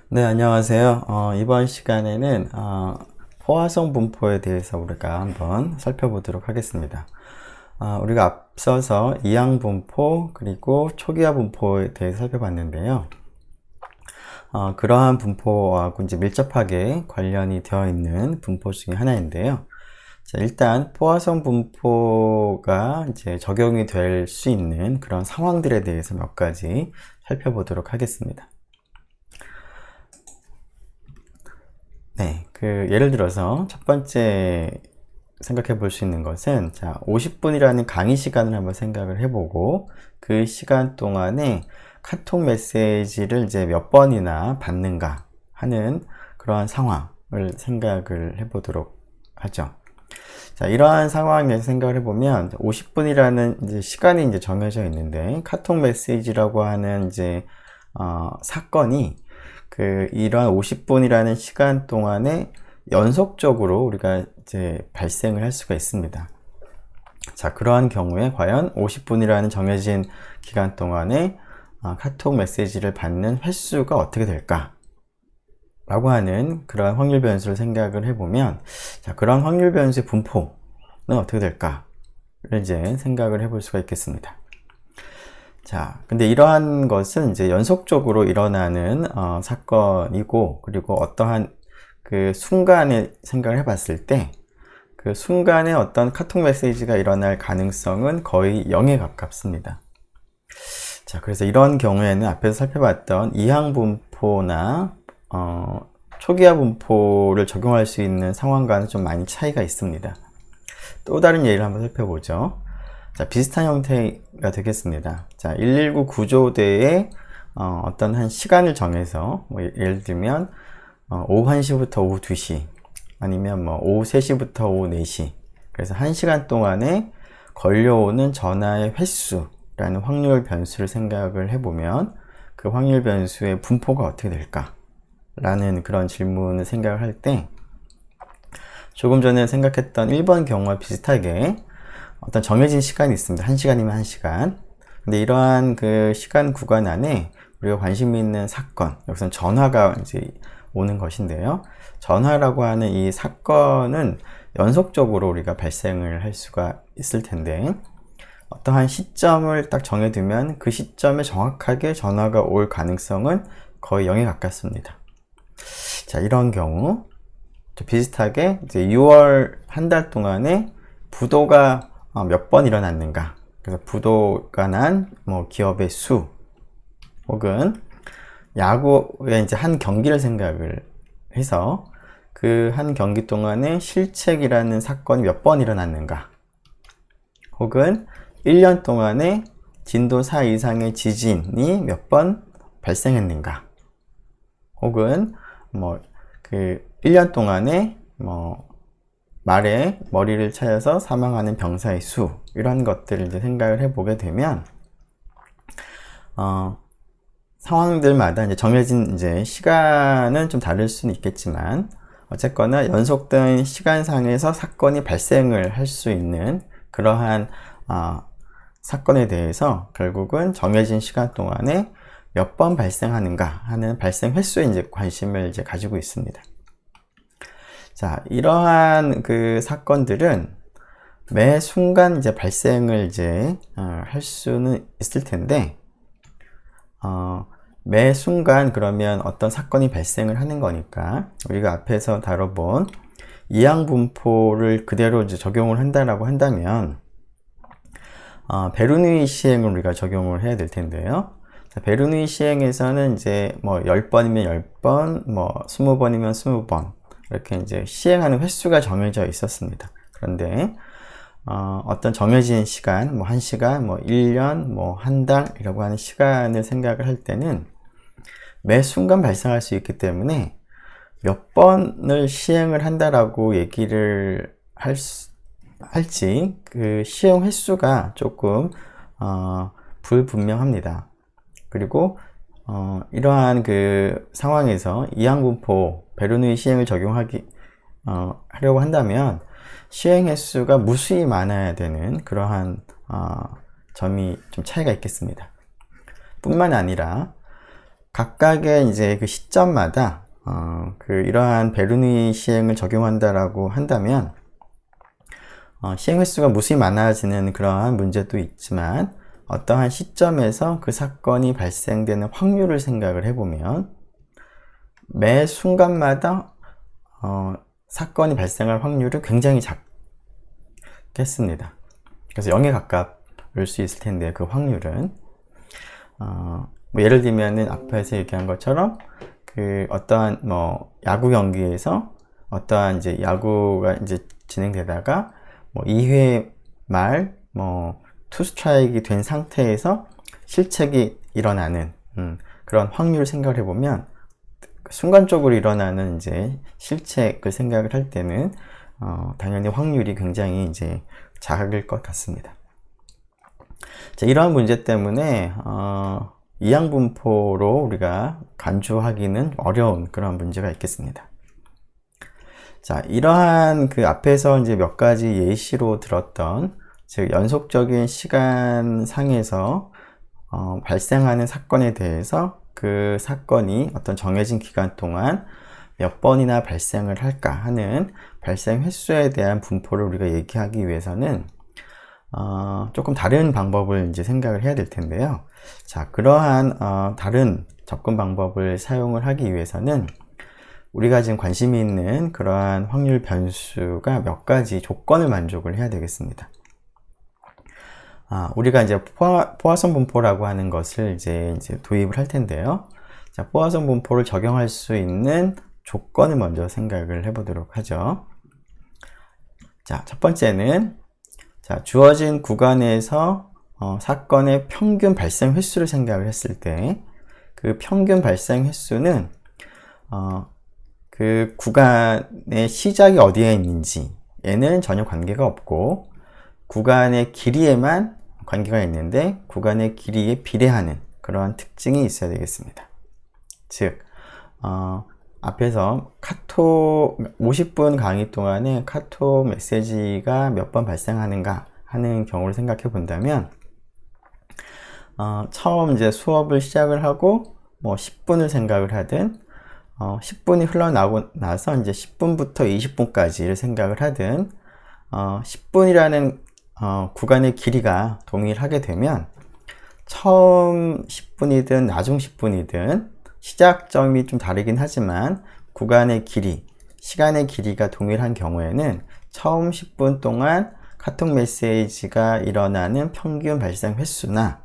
네, 안녕하세요. 이번 시간에는 포화성 분포에 대해서 우리가 한번 살펴보도록 하겠습니다. 우리가 앞서서 이항 분포 그리고 초기화 분포에 대해서 살펴봤는데요. 그러한 분포와 이제 밀접하게 관련이 되어 있는 분포 중에 하나인데요. 자, 일단 포화성 분포가 이제 적용이 될 수 있는 그런 상황들에 대해서 몇 가지 살펴보도록 하겠습니다. 네, 예를 들어서 첫 번째 생각해 볼 수 있는 것은, 자, 50분이라는 강의 시간을 한번 생각을 해보고, 그 시간 동안에 카톡 메시지를 이제 몇 번이나 받는가 하는 그러한 상황을 생각을 해보도록 하죠. 자, 이러한 상황에서 생각을 해보면, 50분이라는 이제 시간이 이제 정해져 있는데, 카톡 메시지라고 하는 이제, 사건이 이러한 50분이라는 시간 동안에 연속적으로 우리가 이제 발생을 할 수가 있습니다. 자, 그러한 경우에 과연 50분이라는 정해진 기간 동안에 카톡 메시지를 받는 횟수가 어떻게 될까? 라고 하는 그러한 확률 변수를 생각을 해보면, 자, 그런 확률 변수의 분포는 어떻게 될까를 이제 생각을 해볼 수가 있겠습니다. 자, 근데 이러한 것은 이제 연속적으로 일어나는 사건이고, 그리고 어떠한 그 순간에 생각을 해봤을 때, 그 순간에 어떤 카톡 메시지가 일어날 가능성은 거의 0에 가깝습니다. 자, 그래서 이런 경우에는 앞에서 살펴봤던 이항 분포나 초기화 분포를 적용할 수 있는 상황과는 좀 많이 차이가 있습니다. 또 다른 예를 한번 살펴보죠. 자, 비슷한 형태가 되겠습니다. 자, 119 구조대에 어떤 한 시간을 정해서, 예를 들면 오후 1시부터 오후 2시, 아니면 오후 3시부터 오후 4시, 그래서 1시간 동안에 걸려오는 전화의 횟수라는 확률 변수를 생각을 해보면, 그 확률 변수의 분포가 어떻게 될까? 라는 그런 질문을 생각을 할 때, 조금 전에 생각했던 1번 경우와 비슷하게 어떤 정해진 시간이 있습니다. 1시간이면 1시간. 근데 이러한 그 시간 구간 안에 우리가 관심 있는 사건, 여기서는 전화가 이제 오는 것인데요. 전화라고 하는 이 사건은 연속적으로 우리가 발생을 할 수가 있을 텐데, 어떠한 시점을 딱 정해두면 그 시점에 정확하게 전화가 올 가능성은 거의 0에 가깝습니다. 자, 이런 경우 비슷하게 이제 6월 한 달 동안에 부도가 몇 번 일어났는가, 그래서 부도가 난 기업의 수, 혹은 야구의 이제 한 경기를 생각을 해서 그 한 경기 동안에 실책이라는 사건이 몇 번 일어났는가, 혹은 1년 동안에 진도 4 이상의 지진이 몇 번 발생했는가, 혹은 1년 동안에 말에 머리를 차여서 사망하는 병사의 수, 이런 것들을 이제 생각을 해보게 되면, 상황들마다 이제 정해진 이제 시간은 좀 다를 수는 있겠지만, 어쨌거나 연속된 시간상에서 사건이 발생을 할 수 있는 그러한 사건에 대해서 결국은 정해진 시간 동안에 몇 번 발생하는가 하는 발생 횟수에 이제 관심을 이제 가지고 있습니다. 자, 이러한 그 사건들은 매 순간 이제 발생을 이제 할 수는 있을 텐데, 매 순간 그러면 어떤 사건이 발생을 하는 거니까 우리가 앞에서 다뤄본 이항 분포를 그대로 이제 적용을 한다라고 한다면, 베르누이 시행을 우리가 적용을 해야 될 텐데요. 자, 베르누이 시행에서는 이제 10번이면 10번, 20번이면 20번, 이렇게 이제 시행하는 횟수가 정해져 있었습니다. 그런데 어떤 정해진 시간, 1시간, 1년, 한 달이라고 하는 시간을 생각을 할 때는 매 순간 발생할 수 있기 때문에 몇 번을 시행을 한다라고 얘기를 할지 그 시행 횟수가 조금 불분명합니다. 그리고 이러한 그 상황에서 이항분포 베르누이 시행을 하려고 한다면 시행 횟수가 무수히 많아야 되는 그러한 점이 좀 차이가 있겠습니다. 뿐만 아니라 각각의 이제 그 시점마다 이러한 베르누이 시행을 적용한다라고 한다면 시행 횟수가 무수히 많아지는 그러한 문제도 있지만 어떠한 시점에서 그 사건이 발생되는 확률을 생각을 해보면 매 순간마다 사건이 발생할 확률은 굉장히 작겠습니다. 그래서 0에 가까울 수 있을 텐데 그 확률은 뭐 예를 들면은 앞에서 얘기한 것처럼 어떠한 뭐 야구 경기에서 어떠한 이제 야구가 이제 진행되다가 뭐 2회 말 뭐 투 스트라이크가 된 상태에서 실책이 일어나는 그런 확률을 생각을 해보면 순간적으로 일어나는 이제 실책을 생각을 할 때는 당연히 확률이 굉장히 이제 작을 것 같습니다. 자, 이러한 문제 때문에 이항분포로 우리가 간주하기는 어려운 그런 문제가 있겠습니다. 자, 이러한 그 앞에서 이제 몇 가지 예시로 들었던 즉 연속적인 시간상에서 발생하는 사건에 대해서 그 사건이 어떤 정해진 기간 동안 몇 번이나 발생을 할까 하는 발생 횟수에 대한 분포를 우리가 얘기하기 위해서는 조금 다른 방법을 이제 생각을 해야 될 텐데요. 자, 그러한 다른 접근 방법을 사용을 하기 위해서는 우리가 지금 관심이 있는 그러한 확률 변수가 몇 가지 조건을 만족을 해야 되겠습니다. 우리가 이제 포화선 분포라고 하는 것을 이제 도입을 할 텐데요. 자, 포화선 분포를 적용할 수 있는 조건을 먼저 생각을 해보도록 하죠. 자, 첫 번째는 자, 주어진 구간에서 사건의 평균 발생 횟수를 생각을 했을 때 그 평균 발생 횟수는 그 구간의 시작이 어디에 있는지에는 전혀 관계가 없고 구간의 길이에만 관계가 있는데 구간의 길이에 비례하는 그러한 특징이 있어야 되겠습니다. 즉 앞에서 카톡 50분 강의 동안에 카톡 메시지가 몇 번 발생하는가 하는 경우를 생각해 본다면 처음 이제 수업을 시작을 하고 뭐 10분을 생각을 하든 10분이 흘러나고 나서 이제 10분부터 20분까지를 생각을 하든 10분이라는 구간의 길이가 동일하게 되면 처음 10분이든 나중 10분이든 시작점이 좀 다르긴 하지만 구간의 길이, 시간의 길이가 동일한 경우에는 처음 10분 동안 카톡 메시지가 일어나는 평균 발생 횟수나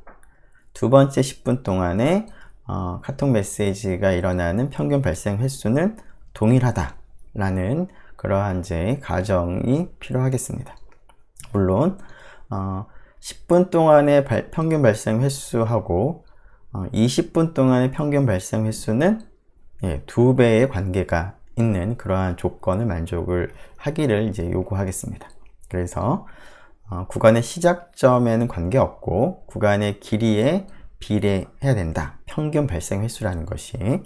두 번째 10분 동안에 카톡 메시지가 일어나는 평균 발생 횟수는 동일하다라는 그러한 이제 가정이 필요하겠습니다. 물론 10분 동안의 평균 발생 횟수하고 20분 동안의 평균 발생 횟수는 2배의 관계가 있는 그러한 조건을 만족을 하기를 이제 요구하겠습니다. 그래서 구간의 시작점에는 관계없고 구간의 길이에 비례해야 된다. 평균 발생 횟수라는 것이.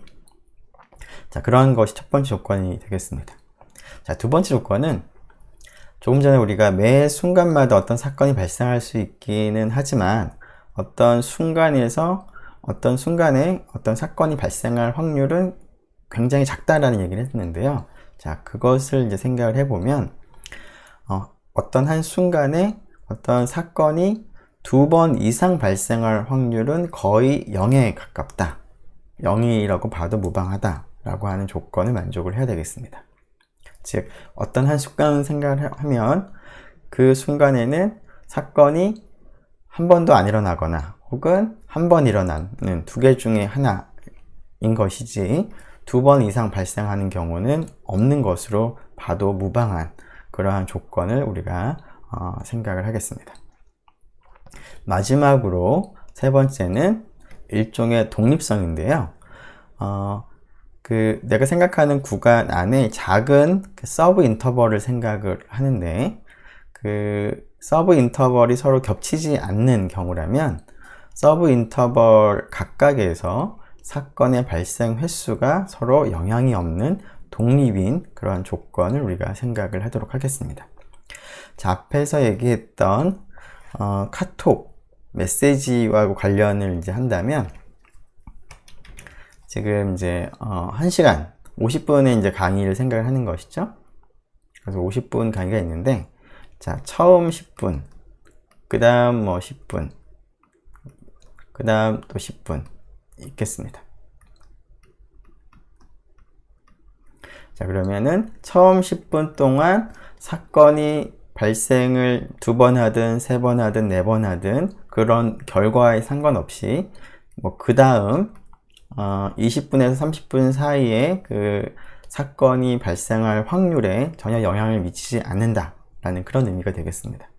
자, 그러한 것이 첫 번째 조건이 되겠습니다. 자, 두 번째 조건은 조금 전에 우리가 매 순간마다 어떤 사건이 발생할 수 있기는 하지만 어떤 순간에서 어떤 순간에 어떤 사건이 발생할 확률은 굉장히 작다라는 얘기를 했는데요. 자, 그것을 이제 생각을 해보면 어떤 한 순간에 어떤 사건이 2번 이상 발생할 확률은 거의 0에 가깝다. 0이라고 봐도 무방하다 라고 하는 조건을 만족을 해야 되겠습니다. 즉 어떤 한 순간을 생각을 하면 그 순간에는 사건이 한 번도 안 일어나거나 혹은 한 번 일어나는 두 개 중에 하나인 것이지 2번 이상 발생하는 경우는 없는 것으로 봐도 무방한 그러한 조건을 우리가 생각을 하겠습니다. 마지막으로 세 번째는 일종의 독립성인데요. 내가 생각하는 구간 안에 작은 서브 인터벌을 생각을 하는데 그 서브 인터벌이 서로 겹치지 않는 경우라면 서브 인터벌 각각에서 사건의 발생 횟수가 서로 영향이 없는 독립인 그런 조건을 우리가 생각을 하도록 하겠습니다. 자, 앞에서 얘기했던 카톡 메시지와 관련을 이제 한다면 지금 이제 1시간 50분의 이제 강의를 생각을 하는 것이죠. 그래서 50분 강의가 있는데, 자, 처음 10분, 그 다음 뭐 10분, 그 다음 또 10분 있겠습니다. 자, 그러면은 처음 10분 동안 사건이 발생을 2번 하든 3번 하든 4번 하든 그런 결과에 상관없이 뭐 그 다음 20분에서 30분 사이에 그 사건이 발생할 확률에 전혀 영향을 미치지 않는다 라는 그런 의미가 되겠습니다.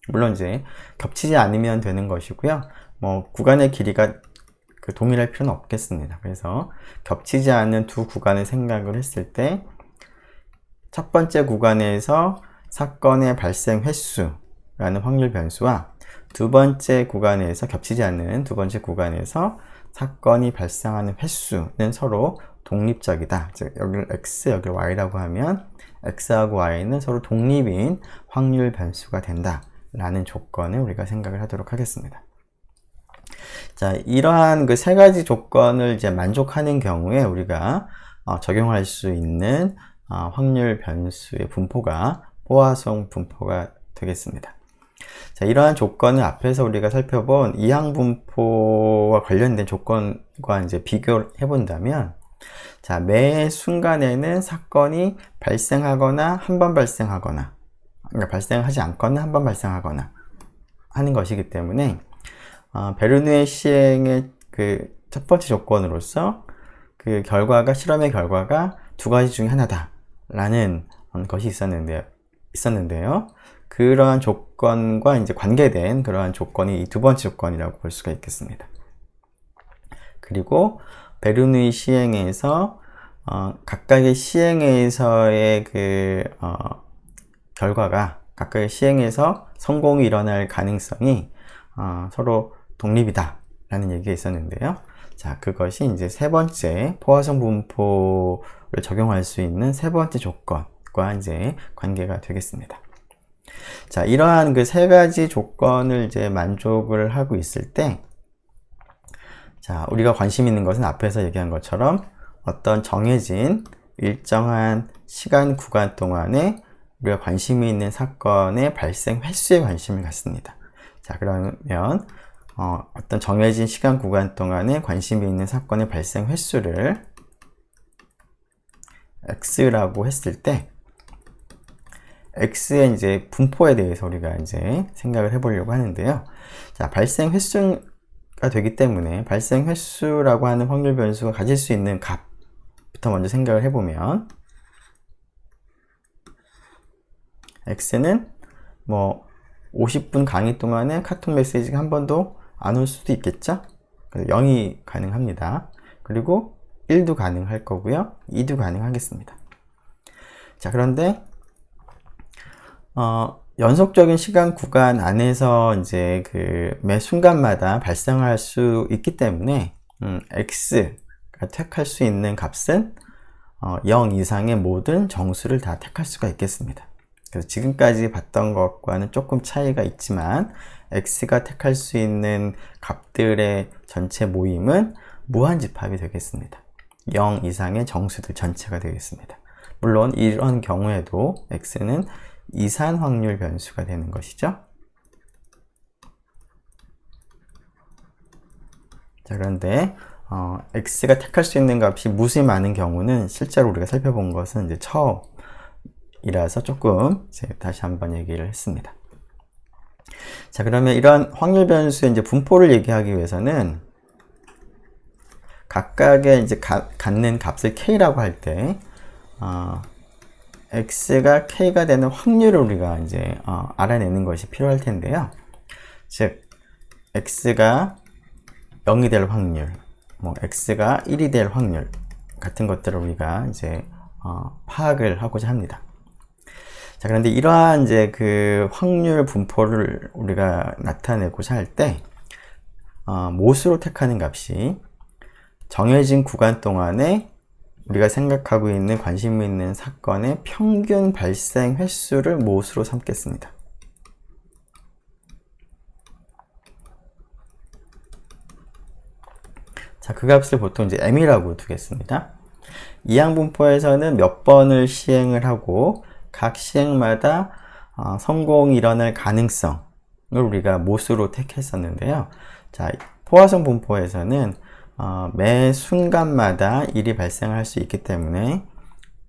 물론 이제 겹치지 않으면 되는 것이고요. 뭐 구간의 길이가 동일할 필요는 없겠습니다. 그래서 겹치지 않는 두 구간을 생각을 했을 때 첫 번째 구간에서 사건의 발생 횟수라는 확률 변수와 두 번째 구간에서 겹치지 않는 두 번째 구간에서 사건이 발생하는 횟수는 서로 독립적이다. 즉 여기를 x, 여기를 y라고 하면 x하고 y는 서로 독립인 확률 변수가 된다 라는 조건을 우리가 생각을 하도록 하겠습니다. 자, 이러한 그 세 가지 조건을 이제 만족하는 경우에 우리가 적용할 수 있는 확률 변수의 분포가 포화송 분포가 되겠습니다. 자, 이러한 조건을 앞에서 우리가 살펴본 이항 분포와 관련된 조건과 이제 비교를 해본다면, 자, 매 순간에는 사건이 발생하거나 한 번 발생하거나, 그러니까 발생하지 않거나 한 번 발생하거나 하는 것이기 때문에 베르누의 시행의 그 첫 번째 조건으로서 그 결과가, 실험의 결과가 두 가지 중에 하나다 라는 것이 있었는데요. 그러한 조건과 이제 관계된 그러한 조건이 이 두 번째 조건이라고 볼 수가 있겠습니다. 그리고 베르누의 시행에서 각각의 시행에서의 그 결과가 각각의 시행에서 성공이 일어날 가능성이 서로 독립이다 라는 얘기가 있었는데요. 자, 그것이 이제 세 번째 포화송 분포를 적용할 수 있는 세 번째 조건과 이제 관계가 되겠습니다. 자, 이러한 그 세 가지 조건을 이제 만족을 하고 있을 때, 자, 우리가 관심 있는 것은 앞에서 얘기한 것처럼 어떤 정해진 일정한 시간 구간 동안에 우리가 관심이 있는 사건의 발생 횟수에 관심을 갖습니다. 자, 그러면 어떤 정해진 시간 구간 동안에 관심이 있는 사건의 발생 횟수를 x라고 했을 때, x의 이제 분포에 대해서 우리가 이제 생각을 해보려고 하는데요. 자, 발생 횟수가 되기 때문에 발생 횟수라고 하는 확률 변수가 가질 수 있는 값부터 먼저 생각을 해보면, x는 뭐 50분 강의 동안에 카톡 메시지가 한 번도 안 올 수도 있겠죠? 그래서 0이 가능합니다. 그리고 1도 가능할 거고요. 2도 가능하겠습니다. 자, 그런데 연속적인 시간 구간 안에서 이제 그 매 순간마다 발생할 수 있기 때문에 x가 택할 수 있는 값은 0 이상의 모든 정수를 다 택할 수가 있겠습니다. 그래서 지금까지 봤던 것과는 조금 차이가 있지만 x가 택할 수 있는 값들의 전체 모임은 무한집합이 되겠습니다. 0 이상의 정수들 전체가 되겠습니다. 물론 이런 경우에도 x는 이산 확률 변수가 되는 것이죠. 자, 그런데 x가 택할 수 있는 값이 무수히 많은 경우는 실제로 우리가 살펴본 것은 이제 처음이라서 조금 다시 한번 얘기를 했습니다. 자, 그러면 이러한 확률 변수의 이제 분포를 얘기하기 위해서는 각각의 이제 갖는 값을 k라고 할 때 x가 k가 되는 확률을 우리가 이제 알아내는 것이 필요할 텐데요. 즉 x가 0이 될 확률, 뭐 x가 1이 될 확률 같은 것들을 우리가 이제 파악을 하고자 합니다. 자, 그런데 이러한 이제 그 확률 분포를 우리가 나타내고자 할 때 못으로 택하는 값이 정해진 구간 동안에 우리가 생각하고 있는 관심 있는 사건의 평균 발생 횟수를 못으로 삼겠습니다. 자, 그 값을 보통 이제 m이라고 두겠습니다. 이항분포에서는 몇 번을 시행을 하고 각 시행마다 성공이 일어날 가능성을 우리가 못으로 택했었는데요. 자, 포화성 분포에서는 매 순간마다 일이 발생할 수 있기 때문에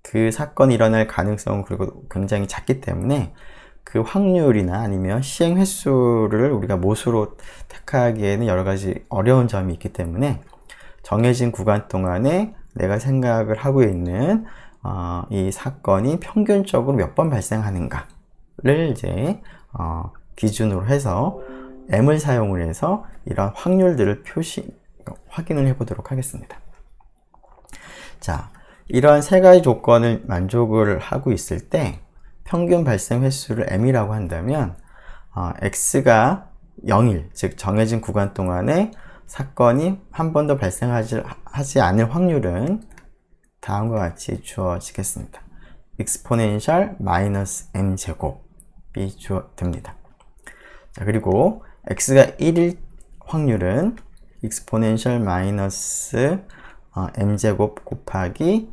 그 사건이 일어날 가능성은 그리고 굉장히 작기 때문에 그 확률이나 아니면 시행 횟수를 우리가 못으로 택하기에는 여러 가지 어려운 점이 있기 때문에 정해진 구간 동안에 내가 생각을 하고 있는 이 사건이 평균적으로 몇 번 발생하는가를 이제 기준으로 해서 m을 사용을 해서 이런 확률들을 확인을 해 보도록 하겠습니다. 자, 이러한 세 가지 조건을 만족을 하고 있을 때 평균 발생 횟수를 m이라고 한다면 x가 0일, 즉 정해진 구간 동안에 사건이 한 번도 발생하지 않을 확률은 다음과 같이 주어지겠습니다. exponential 마이너스 m 제곱이 됩니다. 자, 그리고 x가 1일 확률은 exponential 마이너스 m 제곱 곱하기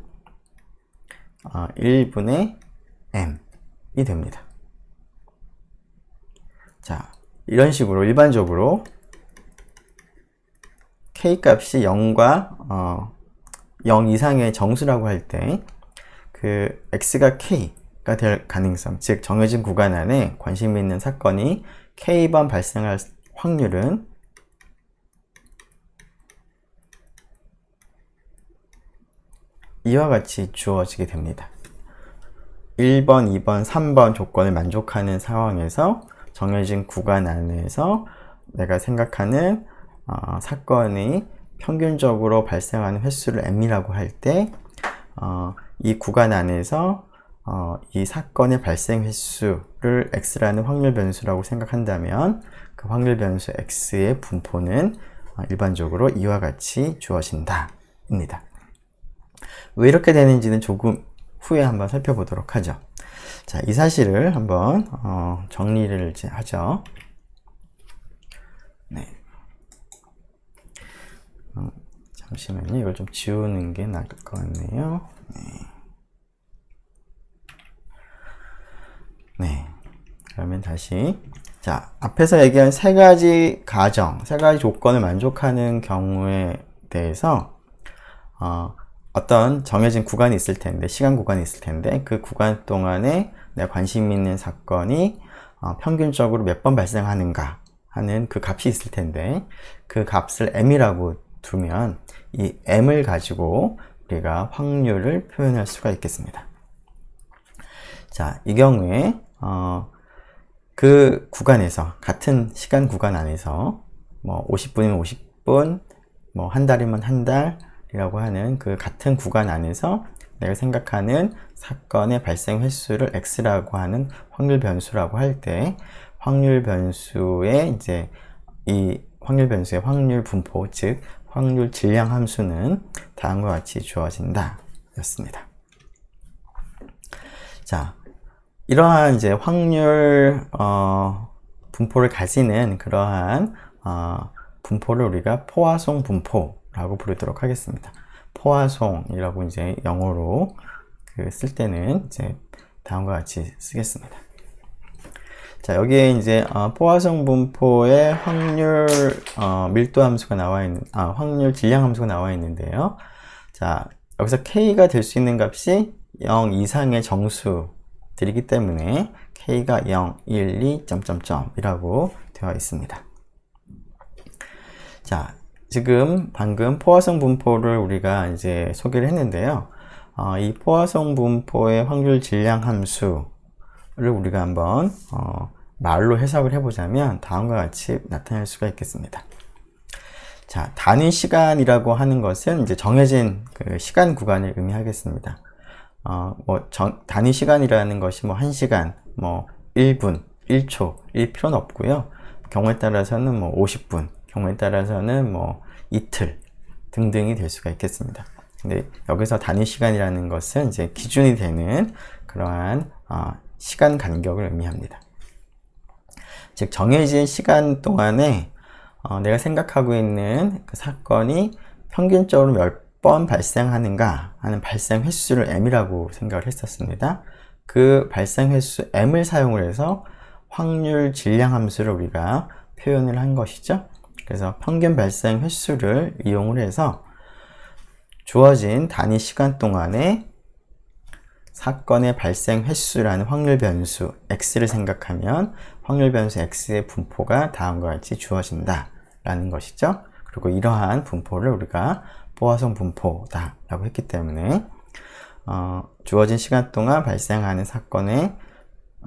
1분의 m이 됩니다. 자, 이런 식으로 일반적으로 k 값이 0과 0 이상의 정수라고 할 때 그 x가 k가 될 가능성, 즉 정해진 구간 안에 관심 있는 사건이 k번 발생할 확률은 이와 같이 주어지게 됩니다. 1번, 2번, 3번 조건을 만족하는 상황에서 정해진 구간 안에서 내가 생각하는 사건이 평균적으로 발생하는 횟수를 m이라고 할 때 이 구간 안에서 이 사건의 발생 횟수를 x라는 확률 변수라고 생각한다면 그 확률 변수 x의 분포는 일반적으로 이와 같이 주어진다 입니다. 왜 이렇게 되는지는 조금 후에 한번 살펴보도록 하죠. 자, 이 사실을 한번 정리를 이제 하죠. 네. 잠시만요. 이걸 좀 지우는 게 나을 것 같네요. 네. 네. 그러면 다시. 자, 앞에서 얘기한 세 가지 가정, 세 가지 조건을 만족하는 경우에 대해서, 어떤 정해진 구간이 있을 텐데, 시간 구간이 있을 텐데, 그 구간 동안에 내가 관심 있는 사건이 평균적으로 몇 번 발생하는가 하는 그 값이 있을 텐데, 그 값을 m이라고 두면 이 m을 가지고 우리가 확률을 표현할 수가 있겠습니다. 자, 이 경우에 그 구간에서 같은 시간 구간 안에서 뭐 50분이면 50분, 뭐 한 달이면 한 달이라고 하는 그 같은 구간 안에서 내가 생각하는 사건의 발생 횟수를 x라고 하는 확률 변수라고 할 때 확률 변수의 이제 이 확률 변수의 확률 분포, 즉 확률 질량 함수는 다음과 같이 주어진다 였습니다. 자, 이러한 이제 확률 분포를 가지는 그러한 분포를 우리가 포화송 분포라고 부르도록 하겠습니다. 포화송이라고 이제 영어로 쓸 때는 이제 다음과 같이 쓰겠습니다. 자, 여기에 이제 포화성 분포의 확률 밀도 함수가 나와 있는 확률 질량 함수가 나와 있는데요. 자, 여기서 k가 될 수 있는 값이 0 이상의 정수들이기 때문에 k가 0, 1, 2, 이라고 되어 있습니다. 자, 지금 방금 포화성 분포를 우리가 이제 소개를 했는데요. 이 포화성 분포의 확률 질량 함수를 우리가 한번 말로 해석을 해보자면 다음과 같이 나타낼 수가 있겠습니다. 자, 단위 시간이라고 하는 것은 이제 정해진 그 시간 구간을 의미하겠습니다. 단위 시간이라는 것이 뭐 1시간, 뭐 1분, 1초, 일 필요는 없고요. 경우에 따라서는 뭐 50분, 경우에 따라서는 뭐 이틀 등등이 될 수가 있겠습니다. 근데 여기서 단위 시간이라는 것은 이제 기준이 되는 그러한 시간 간격을 의미합니다. 즉 정해진 시간 동안에 내가 생각하고 있는 그 사건이 평균적으로 몇 번 발생하는가 하는 발생 횟수를 m이라고 생각을 했었습니다. 그 발생 횟수 m을 사용을 해서 확률 질량 함수를 우리가 표현을 한 것이죠. 그래서 평균 발생 횟수를 이용을 해서 주어진 단위 시간 동안에 사건의 발생 횟수라는 확률 변수 x를 생각하면 확률 변수 x의 분포가 다음과 같이 주어진다 라는 것이죠. 그리고 이러한 분포를 우리가 포화성 분포다 라고 했기 때문에 주어진 시간 동안 발생하는 사건의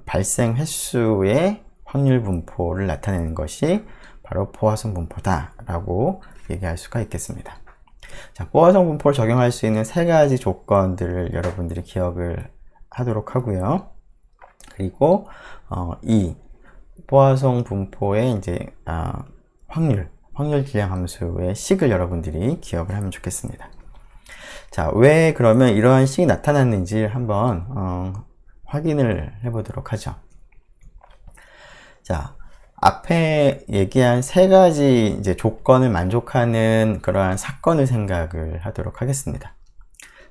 발생 횟수의 확률 분포를 나타내는 것이 바로 포화성 분포다 라고 얘기할 수가 있겠습니다. 자, 포화성 분포를 적용할 수 있는 세 가지 조건들을 여러분들이 기억을 하도록 하고요. 그리고 이 포화성 분포의 이제 확률 질량 함수의 식을 여러분들이 기억을 하면 좋겠습니다. 자, 왜 그러면 이러한 식이 나타났는지 한번 확인을 해보도록 하죠. 자, 앞에 얘기한 세 가지 이제 조건을 만족하는 그러한 사건을 생각을 하도록 하겠습니다.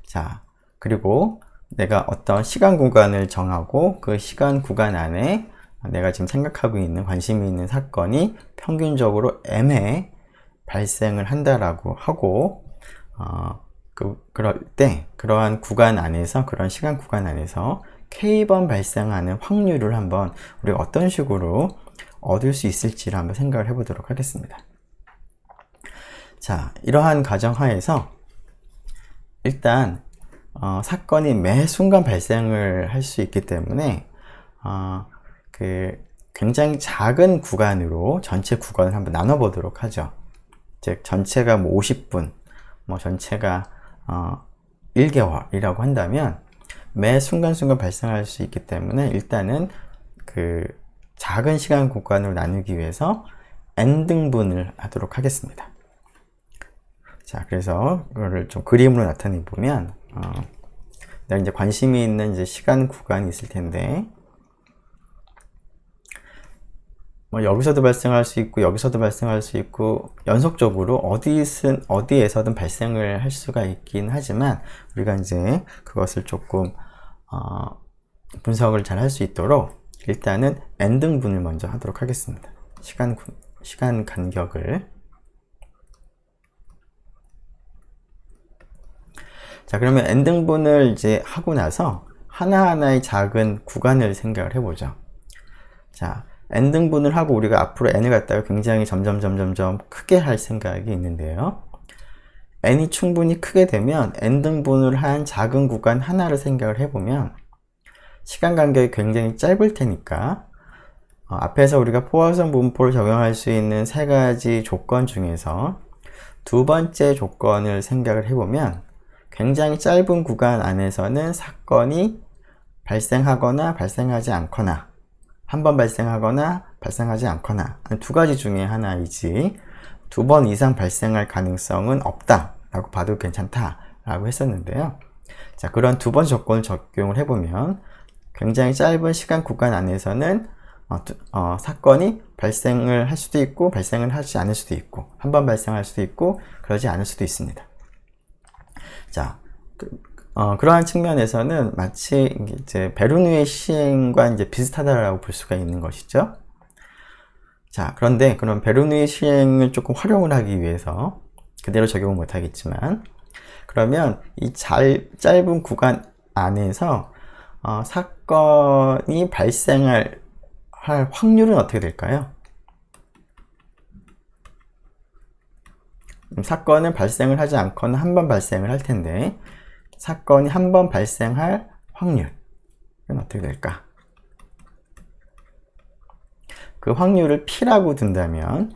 자, 그리고 내가 어떤 시간 구간을 정하고 그 시간 구간 안에 내가 지금 생각하고 있는 관심이 있는 사건이 평균적으로 m에 발생을 한다라고 하고 그럴 때 그러한 구간 안에서 그런 시간 구간 안에서 k번 발생하는 확률을 한번 우리가 어떤 식으로 얻을 수 있을지를 한번 생각을 해보도록 하겠습니다. 자, 이러한 가정하에서 일단 사건이 매 순간 발생을 할 수 있기 때문에 굉장히 작은 구간으로 전체 구간을 한번 나눠 보도록 하죠. 즉 전체가 뭐 50분, 뭐 전체가 1개월이라고 한다면 매 순간순간 발생할 수 있기 때문에 일단은 그 작은 시간 구간으로 나누기 위해서 n등분을 하도록 하겠습니다. 자, 그래서 그거를 좀 그림으로 나타내 보면 내가 이제 관심이 있는 이제 시간 구간이 있을 텐데 뭐 여기서도 발생할 수 있고 여기서도 발생할 수 있고 연속적으로 어디에서든 발생을 할 수가 있긴 하지만 우리가 이제 그것을 조금 분석을 잘 할 수 있도록 일단은 n등분을 먼저 하도록 하겠습니다. 시간 간격을. 자, 그러면 n등분을 이제 하고 나서 하나하나의 작은 구간을 생각을 해보죠. 자, n등분을 하고 우리가 앞으로 n을 갖다가 굉장히 점점 크게 할 생각이 있는데요. n이 충분히 크게 되면 n등분을 한 작은 구간 하나를 생각을 해보면 시간 간격이 굉장히 짧을 테니까 앞에서 우리가 포화성 분포를 적용할 수 있는 세 가지 조건 중에서 두 번째 조건을 생각을 해보면 굉장히 짧은 구간 안에서는 사건이 발생하거나 발생하지 않거나 한 번 발생하거나 발생하지 않거나 두 가지 중에 하나이지 두 번 이상 발생할 가능성은 없다 라고 봐도 괜찮다 라고 했었는데요. 자, 그런 두 번 조건을 적용을 해보면 굉장히 짧은 시간 구간 안에서는 사건이 발생을 할 수도 있고 발생을 하지 않을 수도 있고 한 번 발생할 수도 있고 그러지 않을 수도 있습니다. 자, 그러한 측면에서는 마치 이제 베르누이의 시행과 이제 비슷하다라고 볼 수가 있는 것이죠. 자, 그런데 그럼 베르누이의 시행을 조금 활용을 하기 위해서 그대로 적용을 못 하겠지만 그러면 이 짧은 구간 안에서 사건이 발생할 확률은 어떻게 될까요? 사건은 발생을 하지 않거나 한 번 발생을 할 텐데 사건이 한 번 발생할 확률은 어떻게 될까? 그 확률을 P라고 둔다면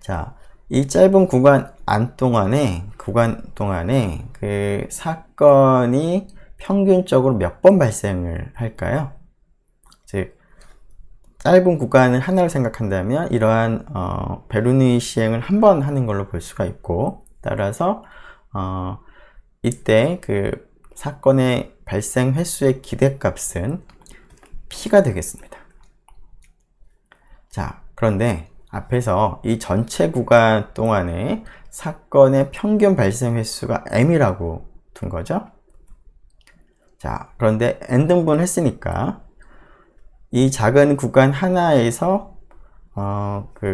자, 이 짧은 구간 동안에 그 사건이 평균적으로 몇 번 발생을 할까요? 즉 짧은 구간을 하나로 생각한다면 이러한 베르누이 시행을 한 번 하는 걸로 볼 수가 있고 따라서 이때 그 사건의 발생 횟수의 기대값은 P가 되겠습니다. 자, 그런데 앞에서 이 전체 구간 동안에 사건의 평균 발생 횟수가 m이라고 둔 거죠. 자, 그런데 n등분 했으니까 이 작은 구간 하나에서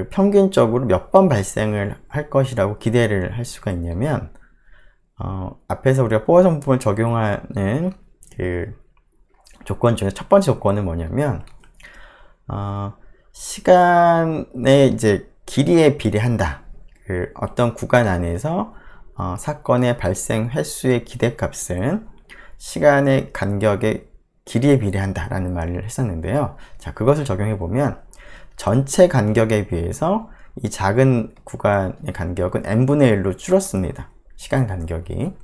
평균적으로 몇 번 발생을 할 것이라고 기대를 할 수가 있냐면, 앞에서 우리가 포화송 부분을 적용하는 그 조건 중에 첫 번째 조건은 뭐냐면, 시간의 이제 길이에 비례한다. 그 어떤 구간 안에서 사건의 발생 횟수의 기대값은 시간의 간격의 길이에 비례한다 라는 말을 했었는데요. 자, 그것을 적용해 보면 전체 간격에 비해서 이 작은 구간의 간격은 n분의 1로 줄었습니다. 시간 간격이.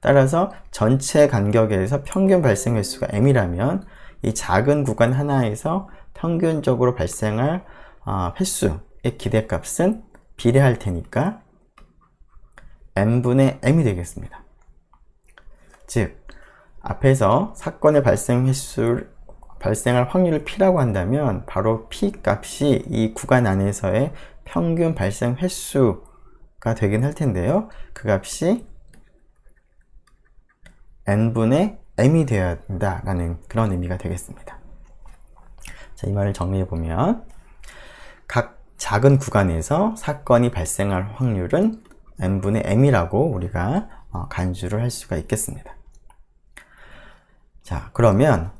따라서 전체 간격에서 평균 발생 횟수가 m이라면 이 작은 구간 하나에서 평균적으로 발생할 횟수의 기대값은 비례할 테니까 n분의 m이 되겠습니다. 즉, 앞에서 사건의 발생 발생할 확률을 p라고 한다면 바로 p 값이 이 구간 안에서의 평균 발생 횟수가 되긴 할 텐데요. 그 값이 n분의 m이 되어야 된다라는 그런 의미가 되겠습니다. 자, 이 말을 정리해 보면 각 작은 구간에서 사건이 발생할 확률은 n분의 m이라고 우리가 간주를 할 수가 있겠습니다. 자, 그러면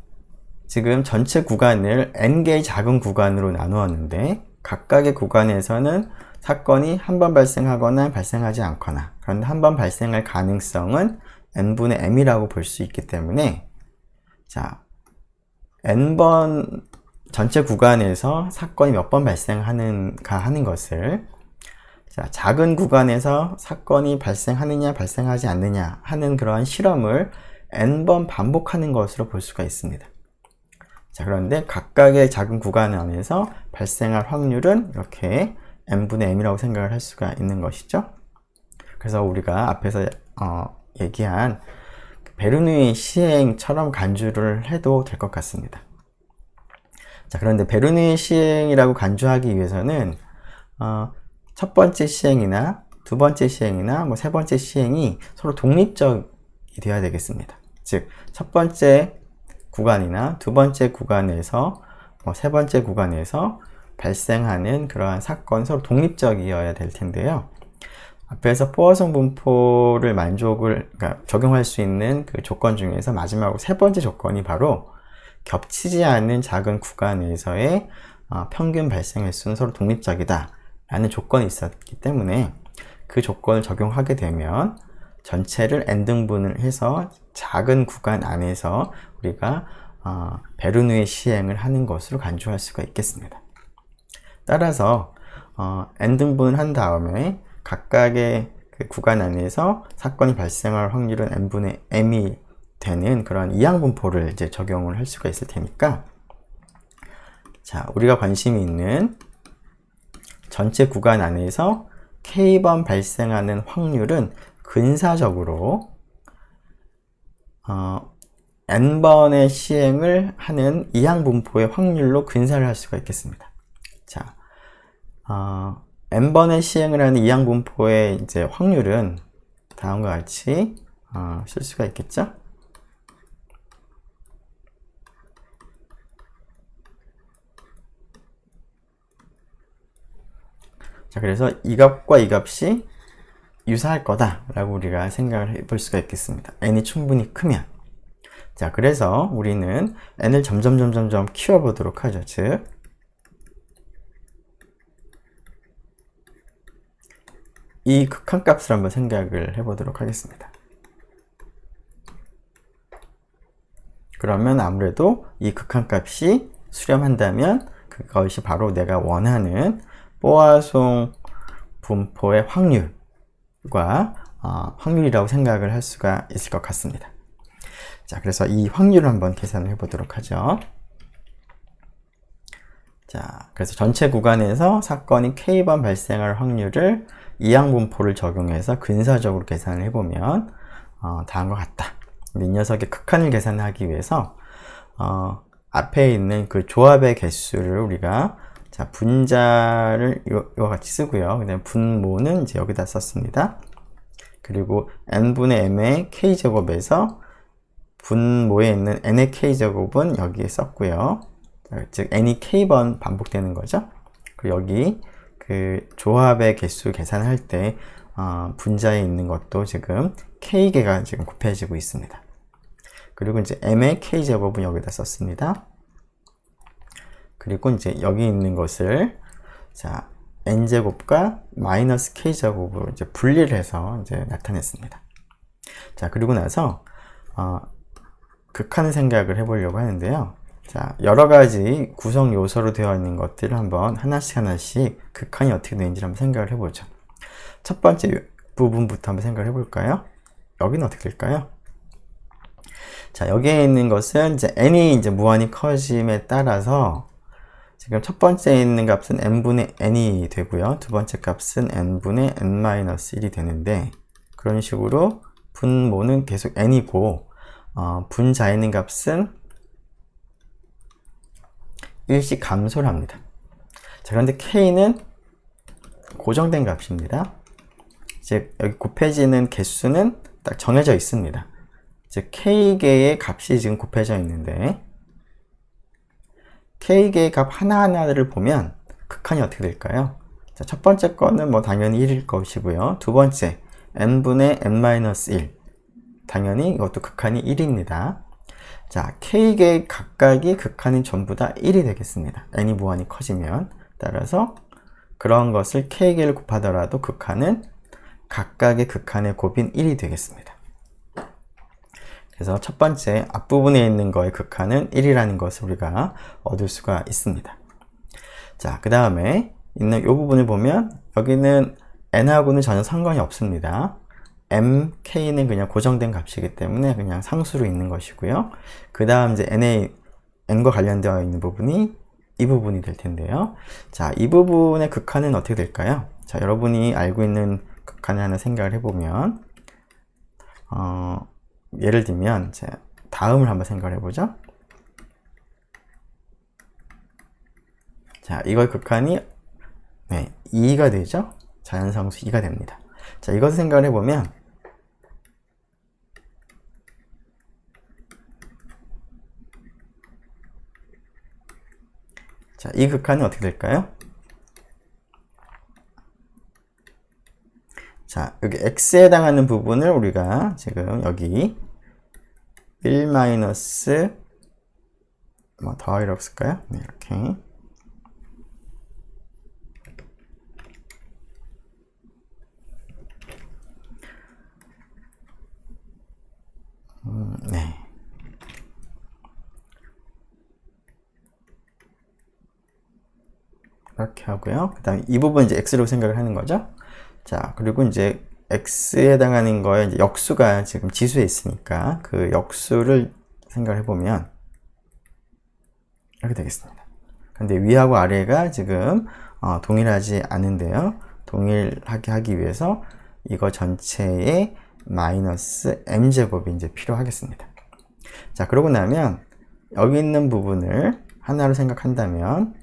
지금 전체 구간을 n개의 작은 구간으로 나누었는데 각각의 구간에서는 사건이 한 번 발생하거나 발생하지 않거나, 그런데 한 번 발생할 가능성은 n분의 m이라고 볼 수 있기 때문에, 자, n번 전체 구간에서 사건이 몇 번 발생하는가 하는 것을, 자, 작은 구간에서 사건이 발생하느냐 발생하지 않느냐 하는 그러한 실험을 n번 반복하는 것으로 볼 수가 있습니다. 자, 그런데 각각의 작은 구간 안에서 발생할 확률은 이렇게 n분의 m이라고 생각을 할 수가 있는 것이죠. 그래서 우리가 앞에서 얘기한 베르누이 시행처럼 간주를 해도 될 것 같습니다. 자, 그런데 베르누이 시행이라고 간주하기 위해서는 첫 번째 시행이나 두 번째 시행이나 세 번째 시행이 서로 독립적이 되어야 되겠습니다. 즉, 첫 번째 구간이나 두 번째 구간에서 세 번째 구간에서 발생하는 그러한 사건 서로 독립적이어야 될 텐데요. 앞에서 포화송 분포를 그러니까 적용할 수 있는 그 조건 중에서 마지막으로 세 번째 조건이 바로 겹치지 않는 작은 구간에서의 평균 발생 횟수는 서로 독립적이다 라는 조건이 있었기 때문에 그 조건을 적용하게 되면 전체를 n등분을 해서 작은 구간 안에서 우리가 베르누이 시행을 하는 것으로 간주할 수가 있겠습니다. 따라서 n등분을 한 다음에 각각의 그 구간 안에서 사건이 발생할 확률은 n분의 m이 되는 그런 이항분포를 이제 적용을 할 수가 있을 테니까, 자, 우리가 관심이 있는 전체 구간 안에서 k번 발생하는 확률은 근사적으로 n번의 시행을 하는 이항분포의 확률로 근사를 할 수가 있겠습니다. 자, n번의 시행을 하는 이항분포의 이제 확률은 다음과 같이 쓸 수가 있겠죠? 자, 그래서 이 값과 이 값이 유사할 거다라고 우리가 생각을 해볼 수가 있겠습니다. n이 충분히 크면. 자, 그래서 우리는 n을 점점 키워보도록 하죠. 즉, 이 극한값을 한번 생각을 해보도록 하겠습니다. 그러면 아무래도 이 극한값이 수렴한다면 그것이 바로 내가 원하는 포화송 분포의 확률과 확률이라고 생각을 할 수가 있을 것 같습니다. 자, 그래서 이 확률을 한번 계산을 해보도록 하죠. 자, 그래서 전체 구간에서 사건이 k번 발생할 확률을 이항분포를 적용해서 근사적으로 계산을 해보면 다음과 같다. 이 녀석의 극한을 계산하기 위해서 앞에 있는 그 조합의 개수를 우리가 자, 분자를 이와 같이 쓰고요. 그 다음에 분모는 이제 여기다 썼습니다. 그리고 n분의 m의 k제곱에서 분모에 있는 n의 k제곱은 여기에 썼고요. 즉 n이 k번 반복되는 거죠. 그리고 여기 그 조합의 개수 계산할 때 분자에 있는 것도 지금 k개가 지금 곱해지고 있습니다. 그리고 이제 m의 k제곱은 여기다 썼습니다. 그리고 이제 여기 있는 것을 자 n제곱과 마이너스 k제곱으로 이제 분리를 해서 이제 나타냈습니다. 자, 그리고 나서 극한을 생각을 해보려고 하는데요. 자, 여러 가지 구성 요소로 되어 있는 것들을 한번 하나씩 극한이 어떻게 되는지 한번 생각을 해보죠. 첫 번째 부분부터 한번 생각을 해볼까요? 여기는 어떻게 될까요? 자, 여기에 있는 것은 이제 n이 이제 무한히 커짐에 따라서 지금 첫 번째에 있는 값은 n분의 n이 되고요. 두 번째 값은 n분의 n-1이 되는데, 그런 식으로 분모는 계속 n이고 분자에 있는 값은 일씩 감소를 합니다. 자, 그런데 k는 고정된 값입니다. 이제 여기 곱해지는 개수는 딱 정해져 있습니다. 즉 k개의 값이 지금 곱해져 있는데, k개의 값 하나하나를 보면 극한이 어떻게 될까요? 자, 첫 번째 거는 뭐 당연히 1일 것이고요. 두 번째 n분의 n-1, 당연히 이것도 극한이 1입니다. 자, k개의 각각이 극한이 전부 다 1이 되겠습니다. n이 무한히 커지면. 따라서 그런 것을 k개를 곱하더라도 극한은 각각의 극한의 곱인 1이 되겠습니다. 그래서 첫 번째 앞부분에 있는 거의 극한은 1이라는 것을 우리가 얻을 수가 있습니다. 자, 그 다음에 있는 이 부분을 보면 여기는 n하고는 전혀 상관이 없습니다. m, k는 그냥 고정된 값이기 때문에 그냥 상수로 있는 것이고요. 그 다음 이제 n과 관련되어 있는 부분이 이 부분이 될 텐데요. 자, 이 부분의 극한은 어떻게 될까요? 자, 여러분이 알고 있는 극한을 하나 생각을 해보면 예를 들면 다음을 한번 생각을 해보죠. 자, 이거의 극한이 2가 되죠. 자연상수 2가 됩니다. 자, 이것을 생각을 해보면 자, 이 극한은 어떻게 될까요? 자, 여기 x에 해당하는 부분을 우리가 지금 여기 1 마이너스 뭐 더하기라고 쓸까요? 네, 이렇게 네. 이렇게 하고요. 그 다음에 이 부분 이제 x로 생각을 하는 거죠. 자, 그리고 이제 x에 해당하는 거에 이제 역수가 지금 지수에 있으니까 그 역수를 생각을 해보면 이렇게 되겠습니다. 근데 위하고 아래가 지금 동일하지 않은데요. 동일하게 하기 위해서 이거 전체에 마이너스 m제곱이 이제 필요하겠습니다. 자, 그러고 나면 여기 있는 부분을 하나로 생각한다면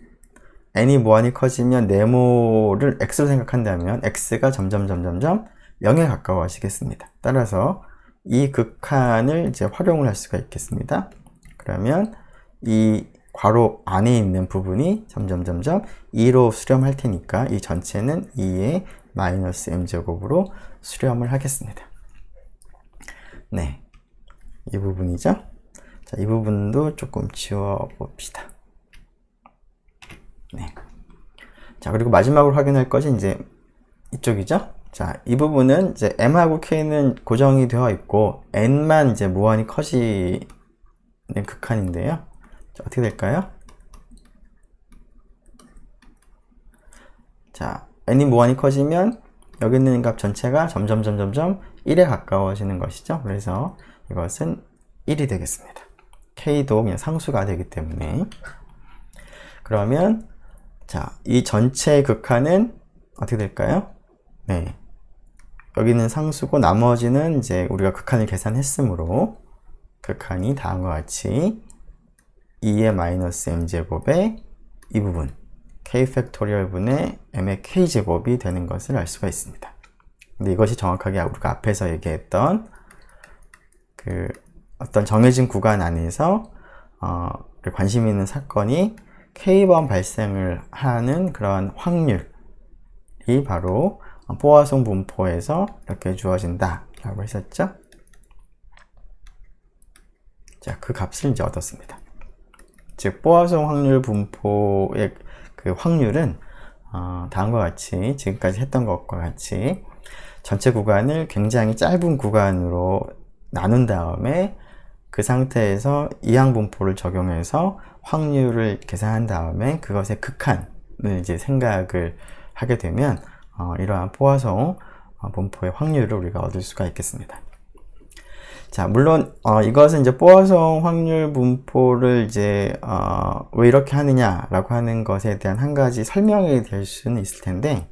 n이 무한히 커지면 네모를 x로 생각한다면 x가 점점 0에 가까워지겠습니다. 따라서 이 극한을 이제 활용을 할 수가 있겠습니다. 그러면 이 괄호 안에 있는 부분이 점점 2로 수렴할 테니까 이 전체는 2의 마이너스 m제곱으로 수렴을 하겠습니다. 네, 이 부분이죠. 자, 이 부분도 조금 지워 봅시다. 네. 자, 그리고 마지막으로 확인할 것이 이제 이쪽이죠. 자, 이 부분은 이제 m하고 k는 고정이 되어 있고 n만 이제 무한히 커지는 극한인데요. 자, 어떻게 될까요? 자, n이 무한히 커지면 여기 있는 값 전체가 점점 1에 가까워지는 것이죠. 그래서 이것은 1이 되겠습니다. k도 그냥 상수가 되기 때문에. 그러면 자, 이 전체의 극한은 어떻게 될까요? 네, 여기는 상수고 나머지는 이제 우리가 극한을 계산했으므로 극한이 다음과 같이 2의 마이너스 m제곱의 이 부분 k 팩토리얼 분의 m의 k제곱이 되는 것을 알 수가 있습니다. 근데 이것이 정확하게 우리가 앞에서 얘기했던 그 어떤 정해진 구간 안에서 관심 있는 사건이 k번 발생을 하는 그런 확률이 바로 포화송 분포에서 이렇게 주어진다 라고 했었죠. 자, 그 값을 이제 얻었습니다. 즉 포화송 확률 분포의 그 확률은 다음과 같이 지금까지 했던 것과 같이 전체 구간을 굉장히 짧은 구간으로 나눈 다음에 그 상태에서 이항 분포를 적용해서 확률을 계산한 다음에 그것의 극한을 이제 생각을 하게 되면 이러한 포화송 분포의 확률을 우리가 얻을 수가 있겠습니다. 자, 물론 이것은 이제 포화송 확률 분포를 이제 왜 이렇게 하느냐라고 하는 것에 대한 한 가지 설명이 될 수는 있을 텐데